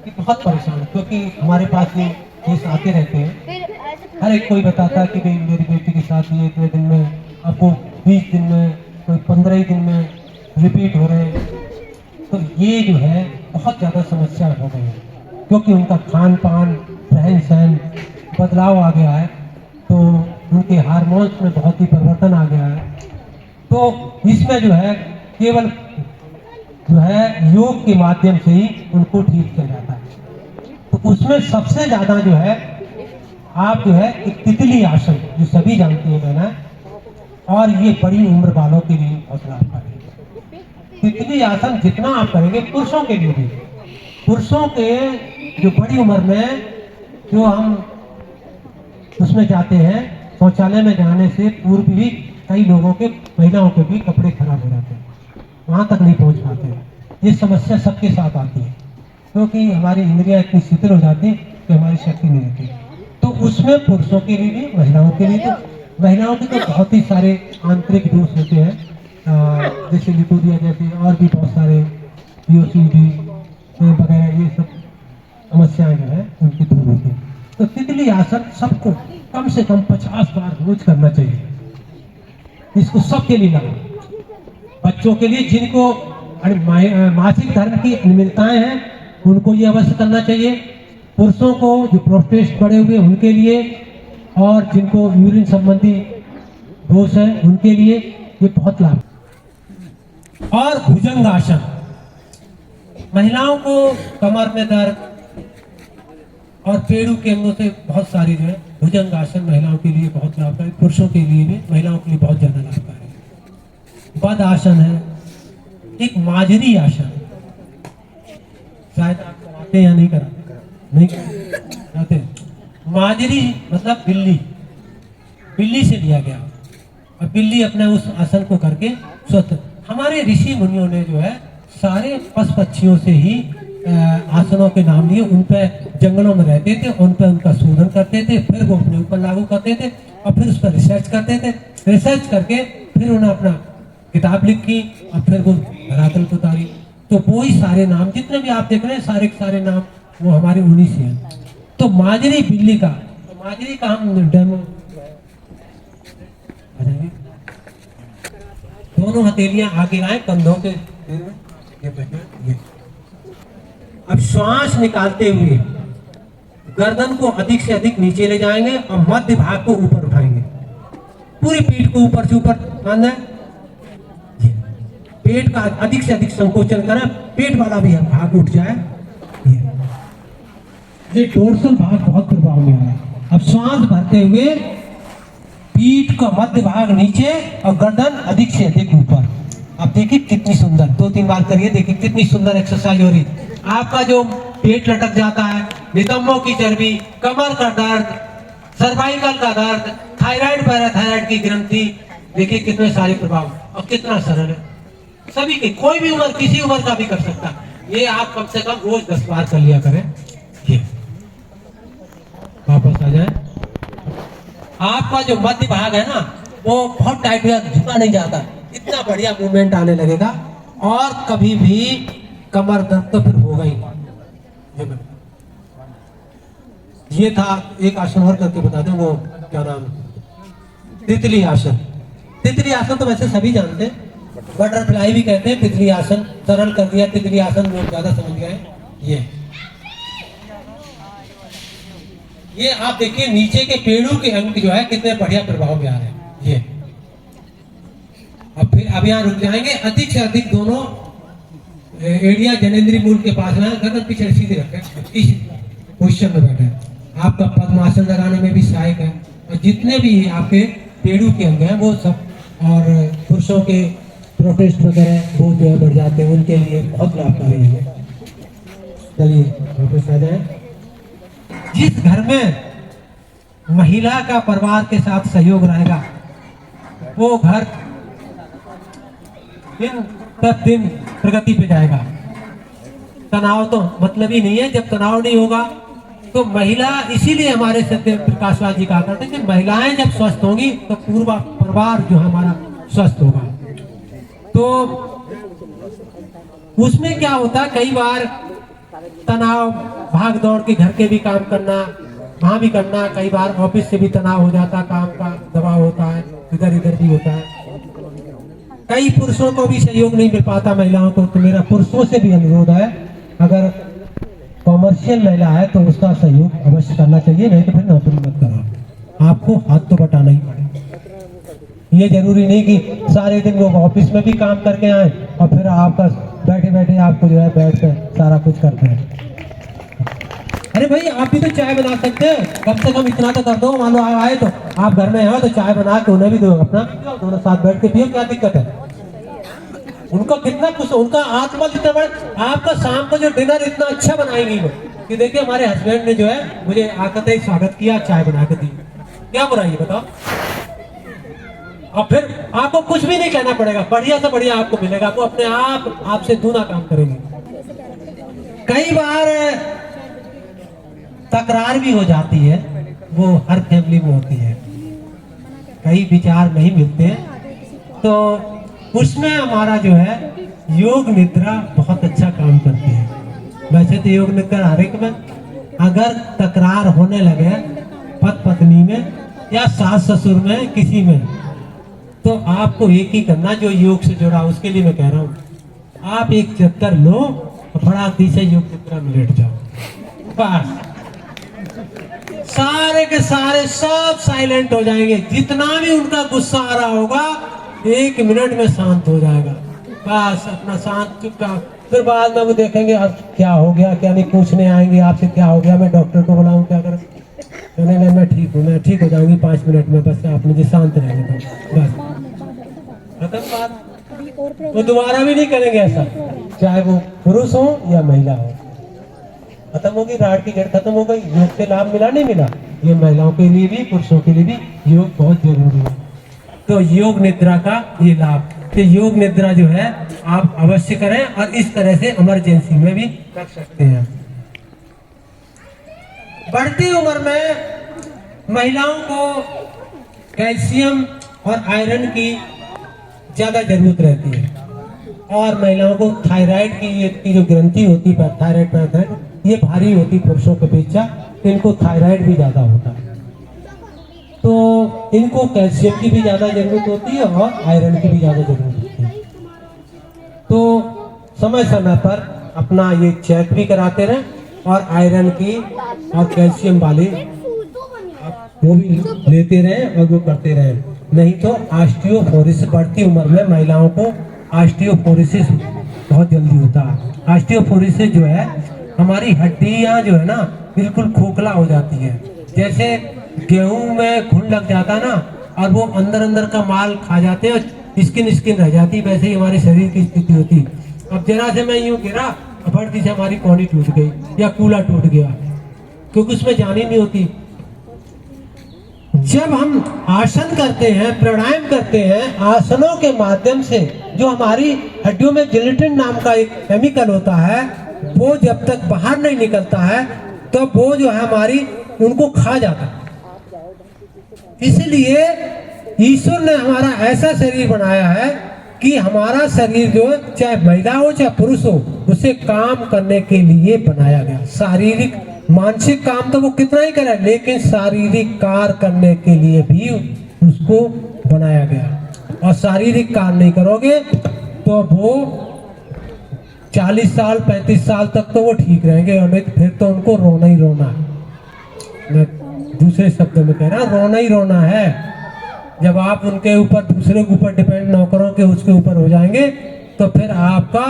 कि बहुत परेशान। क्योंकि हमारे पास ये केस आते रहते हैं, हर एक कोई बताता है कि भाई मेरी बेटी के साथ ये इतने दिन में, आपको 20 दिन में, कोई 15 ही दिन में रिपीट हो रहे हैं। तो ये जो है बहुत ज़्यादा समस्या हो गई है, क्योंकि उनका खान पान, रहन सहन बदलाव आ गया है, तो उनके हार्मोन्स में बहुत ही परिवर्तन आ गया है। तो इसमें जो है केवल जो है योग के माध्यम से ही उनको ठीक किया जाता है। तो उसमें सबसे ज्यादा जो है आप जो है एक तितली आसन, जो सभी जानते हैं मैंने, और ये बड़ी उम्र वालों के लिए बहुत लाभकारी है। तितली आसन जितना आप करेंगे, पुरुषों के लिए भी, पुरुषों के जो बड़ी उम्र में जो हम उसमें जाते हैं, शौचालय में जाने से पूर्व भी कई लोगों के, महिलाओं के भी कपड़े खराब हो जाते हैं, वहां तक नहीं पहुंच पाते हैं। ये समस्या सबके साथ आती है, क्योंकि हमारी इंद्रियां इतनी शिथिल हो जाती कि हमारी शक्ति नहीं रहती। तो उसमें पुरुषों के लिए भी, महिलाओं के लिए, तो महिलाओं के तो बहुत ही सारे आंतरिक दोष होते हैं, जैसे लिपोरिया जैसे, और भी बहुत सारे POCD वगैरह, ये सब समस्याएं जो है उनकी दूर होती है। तो तितली आसन सबको कम से कम 50 बार रोज करना चाहिए। इसको सबके लिए लगा, बच्चों के लिए जिनको मासिक धर्म की अनियमितताएं हैं उनको ये अवश्य करना चाहिए, पुरुषों को जो प्रोस्टेट पड़े हुए उनके लिए, और जिनको यूरिन संबंधी दोष है उनके लिए ये बहुत लाभ। और भुजंगासन, महिलाओं को कमर में दर्द और पेड़ों के अंगों से बहुत सारी जो है भुजंगासन महिलाओं के लिए बहुत लाभकारी, पुरुषों के लिए भी, महिलाओं के लिए बहुत ज्यादा लाभकारी है। बद आसन है, एक माजरी आसन, शायद आप कराते हैं या नहीं कराते, नहीं कराते। माजरी मतलब बिल्ली, बिल्ली से लिया गया, और बिल्ली अपने उस आसन को करके स्वस्थ। हमारे ऋषि मुनियों ने जो है सारे पशु पक्षियों से ही आसनों के नाम लिए, उन पे जंगलों में रहते थे, उन पे उनका शोधन करते थे, फिर वो अपने ऊपर लागू करते थे, और फिर उस पर रिसर्च करते थे, रिसर्च करके फिर उन्हें अपना किताब लिखी, और फिर वो धरातल को उतारी। तो वो ही सारे नाम जितने भी आप देख रहे हैं, सारे के सारे नाम वो हमारे उन्हीं से हैं। तो माजरी बिल्ली का, तो माजरी का हम डेमो, दोनों हथेलियां आगे आए कंधों के, ये अब श्वास निकालते हुए गर्दन को अधिक से अधिक नीचे ले जाएंगे और मध्य भाग को ऊपर उठाएंगे, पूरी पीठ को ऊपर से ऊपर बांधना है, पेट का अधिक से अधिक संकोचन करें, पेट वाला भी भाग उठ जाए। ये डोर्सल भाग बहुत प्रभाव में आ रहा है। अब श्वास भरते हुए पीठ का मध्य भाग नीचे और गर्दन अधिक से अधिक ऊपर। अब देखिए कितनी सुंदर, 2-3 बार करिए, देखिए कितनी सुंदर एक्सरसाइज हो रही। आपका जो पेट लटक जाता है, नितंबों की चर्बी, कमर का दर्द, सर्वाइकल का दर्द, थायराइड, पैराथायराइड की ग्रंथि, देखिए कितने सारे प्रभाव, और कितना सरल है। सभी के, कोई भी उम्र, किसी उम्र का भी कर सकता है। ये आप कम से कम रोज 10 बार कर लिया करें। ये वापस आ जाए। आपका जो मध्य भाग है ना, वो बहुत टाइट हुआ, झुका नहीं जाता, इतना बढ़िया मूवमेंट आने लगेगा, और कभी भी कमर दर्द तो फिर होगा ही नहीं। ये था एक आसन और करके बता दें, वो क्या नाम, तितली आसन। तितली आसन तो वैसे सभी जानते हैं, बटरफ्लाई भी कहते हैं, तितली आसन सरल कर दिया, तितली आसन लोग ज्यादा समझ गए। ये आप देखिए नीचे के पेड़ों के अंग जो है कितने बढ़िया प्रभाव में आ रहे हैं। ये अब फिर अब यहाँ रुक जाएंगे, अधिक से अधिक दोनों एड़िया जनेंद्री मूल के पास में, गर्दन पीछे सीधे रखें, इस पोजीशन में बैठे। आपका पद्मासन लगाने में भी सहायक है, और जितने भी आपके पेड़ों के अंग हैं वो सब, और पुरुषों के प्रोटेस्ट वगैरह वो जो है बढ़ जाते हैं, उनके लिए बहुत लाभकारी है। चलिए वापस आ जाए। जिस घर में महिला का परिवार के साथ सहयोग रहेगा, वो घर दिन प्रतिदिन प्रगति पे जाएगा। तनाव तो मतलब ही नहीं है, जब तनाव नहीं होगा तो महिला, इसीलिए हमारे सत्य प्रकाशवाद जी कहा करते हैं कि महिलाएं जब स्वस्थ होंगी तो पूरा परिवार जो हमारा स्वस्थ होगा। तो उसमें क्या होता है, कई बार तनाव, भाग दौड़ के घर के भी काम करना, वहां भी करना, कई बार ऑफिस से भी तनाव हो जाता, काम का दबाव होता है, इधर इधर भी होता है। कई पुरुषों को भी सहयोग नहीं मिल पाता महिलाओं को, तो मेरा पुरुषों से भी अनुरोध है, अगर कॉमर्शियल महिला है तो उसका सहयोग अवश्य करना चाहिए, नहीं तो फिर नौकरी मत करो, आपको हाथ तो बटाना ही पड़ेगा। ये जरूरी नहीं कि सारे दिन वो ऑफिस में भी काम करके आए और फिर आपका बैठे बैठे आपको जो है बैठ कर सारा कुछ करते हैं। अरे भाई आप भी तो चाय बना सकते हैं, कम से कम इतना तो कर दो। मान लो आए तो आप घर में हो तो चाय बना के उन्हें भी दो, अपना दोनों साथ बैठ के पियो, क्या दिक्कत है। उनका कितना कुछ, उनका आत्मा जितना बड़ा। आपका शाम को जो डिनर इतना अच्छा बनाएंगी वो कि देखिए हमारे हस्बैंड ने जो है मुझे आकर ही स्वागत किया, चाय बना के दी, क्या बुराई है बताओ। और फिर आपको कुछ भी नहीं कहना पड़ेगा, बढ़िया से बढ़िया आपको मिलेगा, वो अपने आप आपसे दूना काम करेंगे। कई बार तकरार भी हो जाती है, वो हर फैमिली में होती है, कई विचार नहीं मिलते हैं, तो उसमें हमारा जो है योग निद्रा बहुत अच्छा काम करती है। वैसे तो योग निद्रा हर एक में, अगर तकरार होने लगे पति पत्नी में या सास ससुर में किसी में, तो आपको एक ही करना जो योग से जुड़ा। उसके लिए मैं कह रहा हूँ आप एक चक्कर लो और फटाक से योग निद्रा में लेट जाओ, बस सारे के सारे सब साइलेंट हो जाएंगे। जितना भी उनका गुस्सा आ रहा होगा 1 मिनट में शांत हो जाएगा, बस अपना शांत चुपचाप। फिर बाद में वो देखेंगे अब क्या हो गया क्या नहीं, पूछने आएंगे आपसे क्या हो गया, मैं डॉक्टर को बुलाऊं क्या करूं। नहीं नहीं मैं ठीक हूँ, मैं ठीक हो जाऊंगी 5 मिनट में, बस आप मुझे शांत रहने दो, बस खत्म बात। वो दोबारा भी नहीं करेंगे ऐसा, चाहे वो पुरुष हो या महिला हो। खत्म होगी, राड़ की जड़ खत्म हो गई। योग से लाभ मिला नहीं मिला, ये महिलाओं के लिए भी पुरुषों के लिए भी योग बहुत जरूरी है। तो योग निद्रा का ये लाभ, तो योग निद्रा जो है आप अवश्य करें और इस तरह से इमरजेंसी में भी कर सकते हैं। बढ़ती उम्र में महिलाओं को कैल्शियम और आयरन की ज्यादा जरूरत रहती है, और महिलाओं को थायराइड की जो ग्रंथि होती है थायराइड ये भारी होती पुरुषों के अपेक्षा, इनको थायराइड भी ज्यादा होता है, तो इनको कैल्शियम की भी ज्यादा जरूरत होती है और आयरन की भी ज्यादा जरूरत होती है। तो समय समय पर अपना ये चेक भी कराते रहें, और आयरन की और कैल्शियम वाले वो भी लेते रहें और वो करते रहें। नहीं तो ऑस्टियोपोरोसिस, बढ़ती उम्र में महिलाओं को ऑस्टियोपोरोसिस बहुत जल्दी होता है। ऑस्टियोपोरोसिस जो है हमारी हड्डियां जो है ना बिल्कुल खोखला हो जाती है, जैसे गेहूं में घुन लग जाता है ना, और वो अंदर अंदर का माल खा जाते हैं और स्किन रह जाती, वैसे ही हमारे शरीर की स्थिति होती। अब जरा से मैं यूं गिरा, बढ़ती से हमारी कौड़ी टूट गई या कूला टूट गया, क्योंकि उसमें जान ही नहीं होती। जब हम आसन करते हैं, प्राणायाम करते हैं, आसनों के माध्यम से जो हमारी हड्डियों में जिलेटिन नाम का एक केमिकल होता है, वो जब तक बाहर नहीं निकलता है तो वो जो है हमारी उनको खा जाता है। इसलिए ईश्वर ने हमारा ऐसा शरीर बनाया है कि हमारा शरीर जो चाहे महिला हो चाहे पुरुष हो, उसे काम करने के लिए बनाया गया। शारीरिक मानसिक काम तो वो कितना ही करे, लेकिन शारीरिक कार्य करने के लिए भी उसको बनाया गया। और शारीरिक कार्य नहीं करोगे तो वो 40 साल 35 साल तक तो वो ठीक रहेंगे, और नहीं तो फिर तो उनको रोना ही रोना है। मैं दूसरे शब्दों में कह रहा हूँ, रोना ही रोना है। जब आप उनके ऊपर, दूसरे के ऊपर डिपेंड ना करो कि उसके ऊपर हो जाएंगे, तो फिर आपका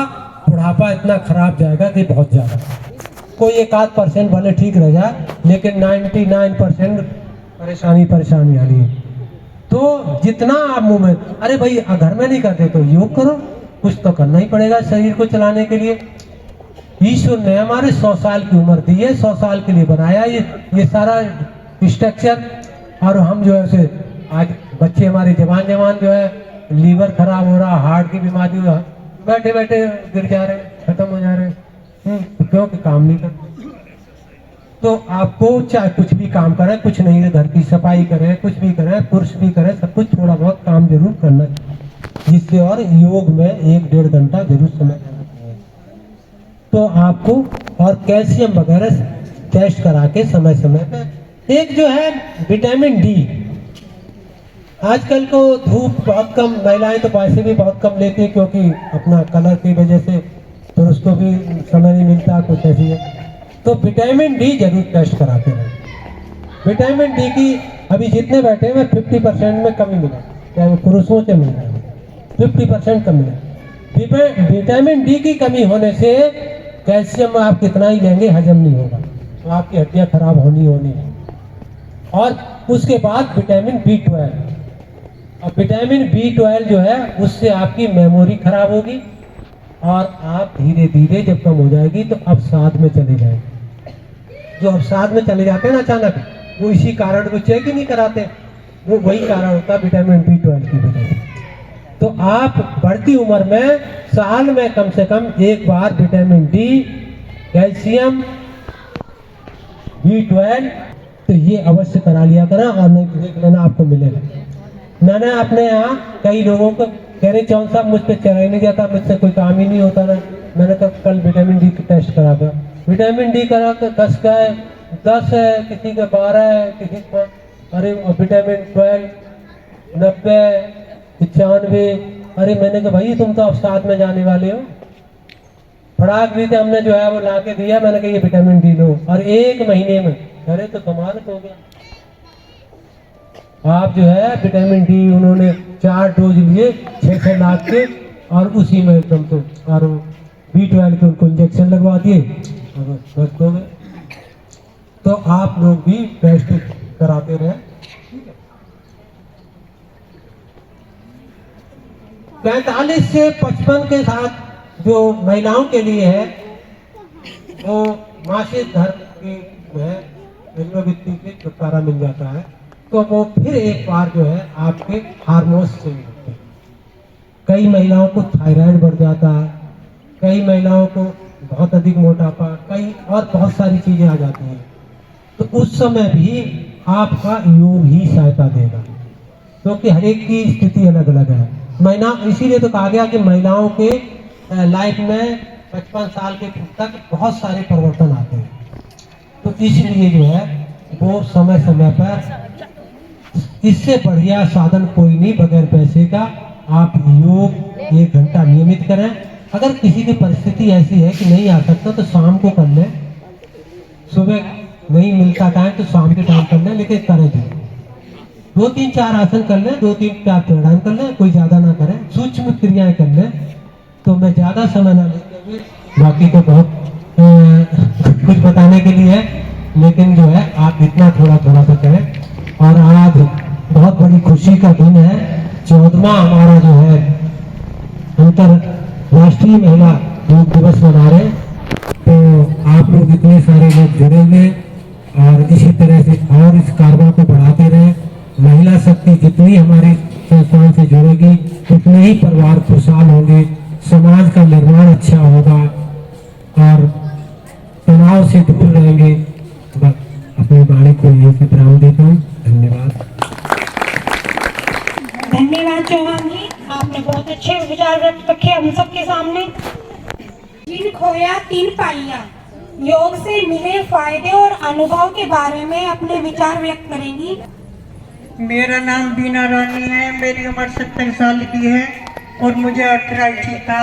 बुढ़ापा इतना खराब जाएगा कि बहुत ज्यादा। कोई 1-8% भले ठीक रह जाए, लेकिन 99% परेशानी आनी है। तो जितना आप मुंह में, अरे भाई घर में नहीं करते तो योग करो, कुछ तो करना ही पड़ेगा शरीर को चलाने के लिए। ईश्वर ने हमारे 100 साल की उम्र दी है, 100 साल के लिए बनाया ये सारा स्ट्रक्चर। और हम जो है उसे आज बच्चे हमारे जवान जो है, लीवर खराब हो रहा, हार्ट की बीमारी हो रहा, बैठे बैठे गिर जा रहे, खत्म हो जा रहे, क्योंकि काम नहीं करते। तो आपको चाहे कुछ भी काम करें, कुछ नहीं है, घर की सफाई करें, कुछ भी करें, पुरुष भी करें, सब कुछ थोड़ा बहुत काम जरूर करना चाहिए, जिससे और योग में 1-1.5 घंटा जरूर समय देना चाहिए। तो आपको और कैल्शियम वगैरह टेस्ट करा के समय पे। एक जो है विटामिन डी, आजकल को धूप बहुत कम, महिलाएं तो वैसे भी बहुत कम लेती है क्योंकि अपना कलर की वजह से, तो उसको भी समय नहीं मिलता, कुछ ऐसी है। तो विटामिन डी जरूर टेस्ट कराते रहें। विटामिन डी की अभी जितने बैठे हैं 50% में कमी मिला, चाहे वो पुरुषों से मिल रहा है, 50% कमी मिला। विटामिन डी की कमी होने से कैल्शियम आप कितना ही लेंगे हजम नहीं होगा, तो आपकी हड्डियां खराब होनी है। और उसके बाद विटामिन B12, और विटामिन B12 जो है उससे आपकी मेमोरी खराब होगी और आप धीरे धीरे जब कम हो जाएगी तो अवसाद में चले जाएंगे। जो अवसाद में चले जाते हैं ना अचानक, वो इसी कारण को चेक ही नहीं कराते, वो वही कारण होता है विटामिन B12 की वजह से। तो आप बढ़ती उम्र में साल में कम से कम एक बार विटामिन डी, कैल्शियम, B12 तो ये अवश्य करा लिया करें, और नहीं देख लेना आपको मिलेगा। मैंने अपने यहाँ कई लोगों को कह रहे चौन साहब मुझ पर चला ही नहीं जाता, मुझसे कोई काम ही नहीं होता ना। मैंने कहा कल विटामिन डी की टेस्ट करा कर, विटामिन डी करा कर 10 का है, 10 है, किसी का 12 है, किसी का अरे विटामिन 12 90 95। अरे मैंने कहा भाई तुम तो अवसाद में जाने वाले हो। फड़ाक भी थे हमने जो है वो ला के दिया, मैंने कहा ये विटामिन डी लो, और 1 महीने में, अरे तो कमाल हो गया। आप जो है विटामिन डी उन्होंने 4 डोज लिए 6 लाख के, और उसी में एकदम तो और B12 के उनको इंजेक्शन लगवा दिए और स्वस्थ हो गए। तो आप लोग भी टेस्ट कराते रहे। 45 से 55 के साथ जो महिलाओं के लिए है वो मासिक धर्म की जो है वित्ती से छुटकारा मिल जाता है, तो वो फिर एक बार जो है आपके हार्मोन्स चेंज होते हैं। कई महिलाओं को थायराइड बढ़ जाता है, कई महिलाओं को बहुत अधिक मोटापा, कई और बहुत सारी चीजें आ जाती हैं। तो उस समय भी आपका योग ही सहायता देगा, क्योंकि हर एक की स्थिति अलग अलग है। महिला इसीलिए तो कहा गया कि महिलाओं के लाइफ में 55 साल के तक बहुत सारे परिवर्तन आते हैं। तो इसलिए जो है वो समय समय पर इससे बढ़िया साधन कोई नहीं बगैर पैसे का। आप योग 1 घंटा नियमित करें। अगर किसी की परिस्थिति ऐसी है कि नहीं आ सकता तो शाम को कर लें, सुबह नहीं मिलता टाइम तो शाम के टाइम कर लें, लेकिन करें जरूर। 2-3-4 आसन कर लें, 2-3-4 प्राणायाम कर लें, कोई ज्यादा ना करें, सूक्ष्म क्रियाएं कर लें। तो मैं ज्यादा समय ना लेते हुए, बाकी तो बहुत कुछ बताने के लिए है, लेकिन जो है आप इतना थोड़ा थोड़ा सा करें। और आज बहुत बड़ी खुशी का दिन है, 14वां हमारा जो है अंतरराष्ट्रीय महिला योग दिवस मना रहे। तो आप लोग इतने सारे लोग जुड़ेंगे और इसी तरह से और इस कारवां को बढ़ाते रहे। महिला शक्ति जितनी हमारी संस्थान से जुड़ेगी उतने ही परिवार खुशहाल होंगे, समाज का निर्माण अच्छा होगा और तनाव से दूर रहेंगे। अपनी वाणी को यही से विराम देता हूँ। धन्यवाद। धन्यवाद चौहान जी, आपने बहुत अच्छे विचार व्यक्त रखे हम सबके सामने। जिन खोया 3 पाइया योग से मिले फायदे और अनुभव के बारे में अपने विचार व्यक्त करेंगी। मेरा नाम बीना रानी है, मेरी उम्र 70 साल की है और मुझे आर्थराइटिस था,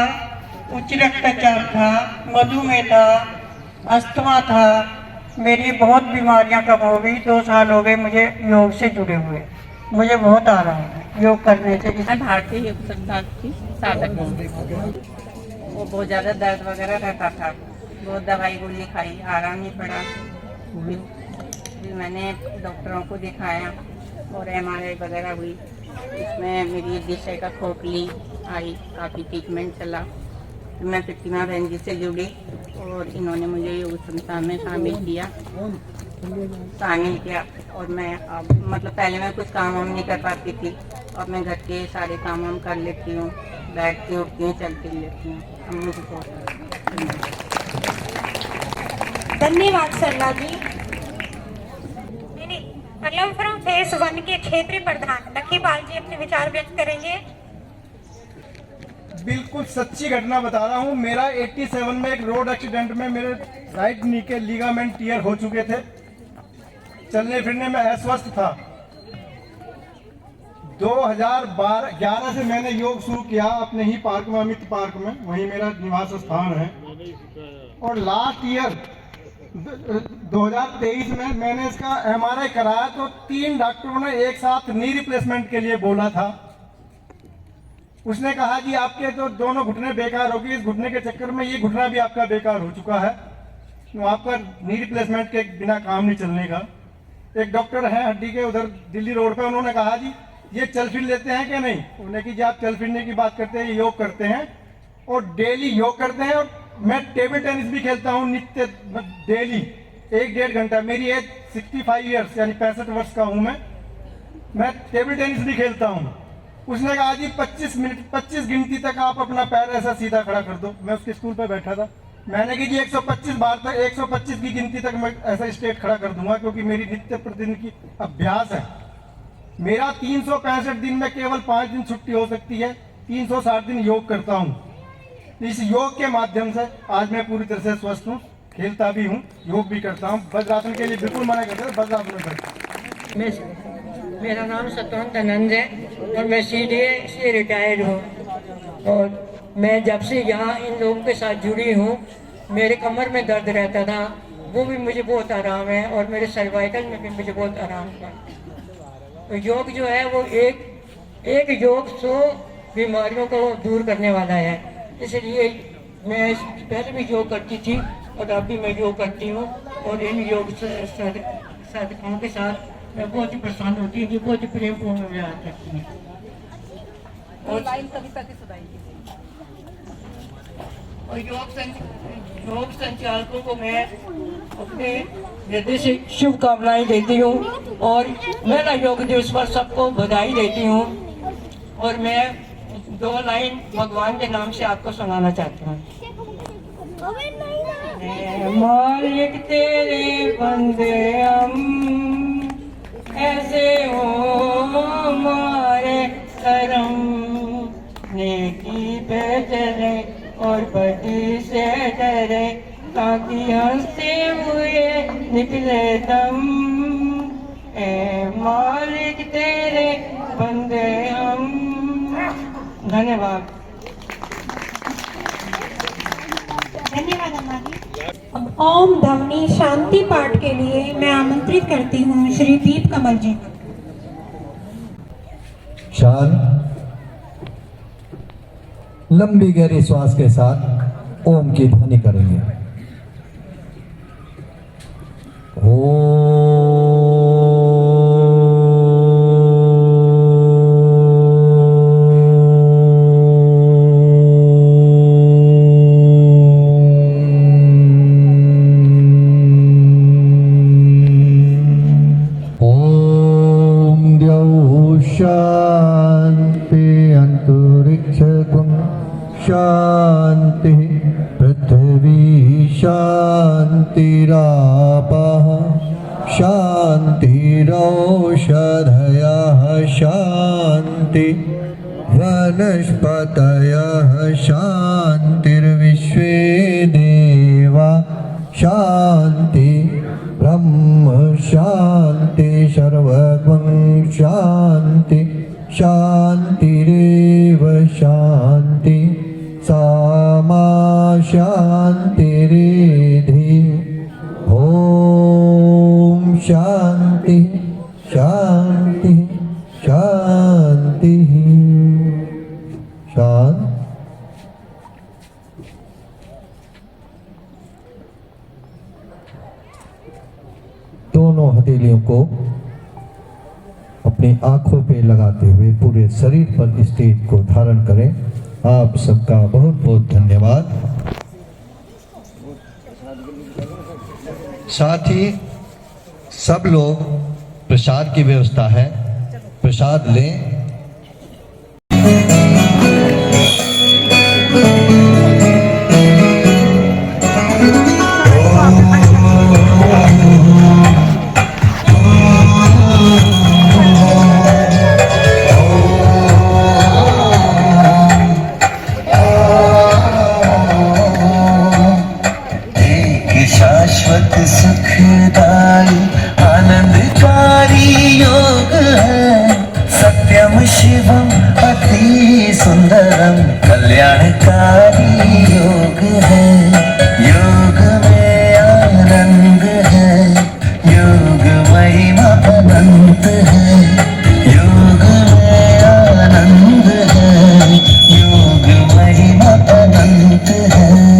उच्च रक्तचाप था, मधुमेह था, अस्थमा था। मेरी बहुत बीमारियां कम हो गई। 2 साल हो गए मुझे योग से जुड़े हुए, मुझे बहुत आराम है योग करने से। मैं भारतीय योग संस्थान की साधक हूँ। वो बहुत ज़्यादा दर्द वगैरह रहता था, बहुत दवाई गोली खाई, आराम नहीं पड़ा। फिर मैंने डॉक्टरों को दिखाया और MRI वगैरह हुई, इसमें मेरी दिशा का खोखली आई, काफ़ी ट्रीटमेंट चला। फिर मैं प्रतिमा बहन जी से जुड़ी और इन्होंने मुझे योग संस्थान में शामिल किया और मैं अब मतलब पहले मैं कुछ काम वाम नहीं कर पाती थी, अब मैं घर के सारे काम वाम कर लेती हूँ, बैठती उठती हूँ, चलती लेती हूँ। धन्यवाद सरला जी। अलम फ्रॉम फेज 1 के क्षेत्रीय प्रधान लखीपाल जी अपने विचार व्यक्त करेंगे। बिल्कुल सच्ची घटना बता रहा हूँ। मेरा 87 में एक रोड एक्सीडेंट में मेरे राइट नी के लिगामेंट टियर हो चुके थे। चलने फिरने में अस्वस्थ था। 2011 से मैंने योग शुरू किया अपने ही पार्क में, अमित पार्क में, वहीं मेरा निवास स्थान है। और लास्ट ईयर 2023 में मैंने इसका MRI कराया तो 3 डॉक्टरों ने एक साथ नी रिप्लेसमेंट के लिए बोला था। उसने कहा जी आपके तो दोनों घुटने बेकार हो गए, इस घुटने के चक्कर में ये घुटना भी आपका बेकार हो चुका है, तो आपका नी रिप्लेसमेंट के बिना काम नहीं चलने का। एक डॉक्टर हैं हड्डी के उधर दिल्ली रोड पे, उन्होंने कहा जी ये चल फिर लेते हैं कि नहीं? उन्होंने कि जी आप चल फिरने की बात करते हैं, योग करते हैं और डेली योग करते हैं, और मैं टेबल टेनिस भी खेलता हूँ नित्य डेली 1-1.5 घंटा। मेरी एज 65 ईयर्स यानी 65 वर्ष का हूँ मैं टेबल टेनिस भी खेलता हूँ। उसने कहा जी 25 मिनट 25 गिनती तक आप अपना पैर ऐसा सीधा खड़ा कर दो। मैं उसके स्टूल पर बैठा था, मैंने कहा जी 125 बार तक 125 की गिनती तक मैं ऐसा स्ट्रेट खड़ा कर दूंगा, क्योंकि मेरी नित्य प्रतिदिन की अभ्यास है। मेरा 365 दिन में केवल 5 दिन छुट्टी हो सकती है, 360 दिन योग करता हूँ। इस योग के माध्यम से आज मैं पूरी तरह से स्वस्थ हूँ, खेलता भी हूँ, योग भी करता हूँ। वज्रासन के लिए बिल्कुल मना करता हूँ, वज्रासन करता हूँ। मेरा नाम सतवंत आनंद है और मैं CDA से रिटायर्ड हूँ। और मैं जब से यहाँ इन लोगों के साथ जुड़ी हूँ, मेरे कमर में दर्द रहता था, वो भी मुझे बहुत आराम है, और मेरे सर्वाइकल में भी मुझे बहुत आराम है। तो योग जो है वो एक योग 100 बीमारियों को दूर करने वाला है। इसलिए मैं पहले भी योग करती थी और अब भी मैं योग करती हूँ, और इन योग साधकों के साथ मैं बहुत ही प्रसन्न होती हूँ, बहुत ही प्रेम पूर्ण व्यवहार करती हूँ। और योग संचालकों को मैं अपने हृदय से शुभकामनाएं देती हूँ, और मेरा योग दिवस पर सबको बधाई देती हूँ। और मैं 2 लाइन भगवान के नाम से आपको सुनाना चाहती हूँ। मालिक तेरे बंदे हम ऐसे हो हमारे करम, नेकी पे चले और बदी से डरे, ताकि हंसते हुए निकले दम। ए मालिक तेरे बंदे हम। धन्यवाद। धन्यवाद अम्मा जी। अब ओम ध्वनि शांति पाठ के लिए मैं आमंत्रित करती हूँ श्री दीप कमल जी को। शांत, लंबी गहरी श्वास के साथ ओम की ध्वनि करेंगे। शांति अंतरिक्ष शांति पृथ्वी शांतिरापः शांतिरौषधयः शांति वनस्पतयः शांतिर्विश्वे देवा शांति ब्रह्म शांति सर्वगं शांति शांतिरेव शांति सामा शांतिरेधि। ओम शांति शांति शांति। शांत। दोनों हथेलियों को अपनी आंखों पे लगाते हुए पूरे शरीर पर इस तेज को धारण करें। आप सबका बहुत बहुत धन्यवाद। साथ ही सब लोग प्रसाद की व्यवस्था है, प्रसाद लें। शाश्वत सुखदाई आनंदकारी योग है, सत्यम शिवम अति सुंदरम कल्याणकारी योग है। योग में आनंद है, योग महिमा अनंत है, योग में आनंद है, एक है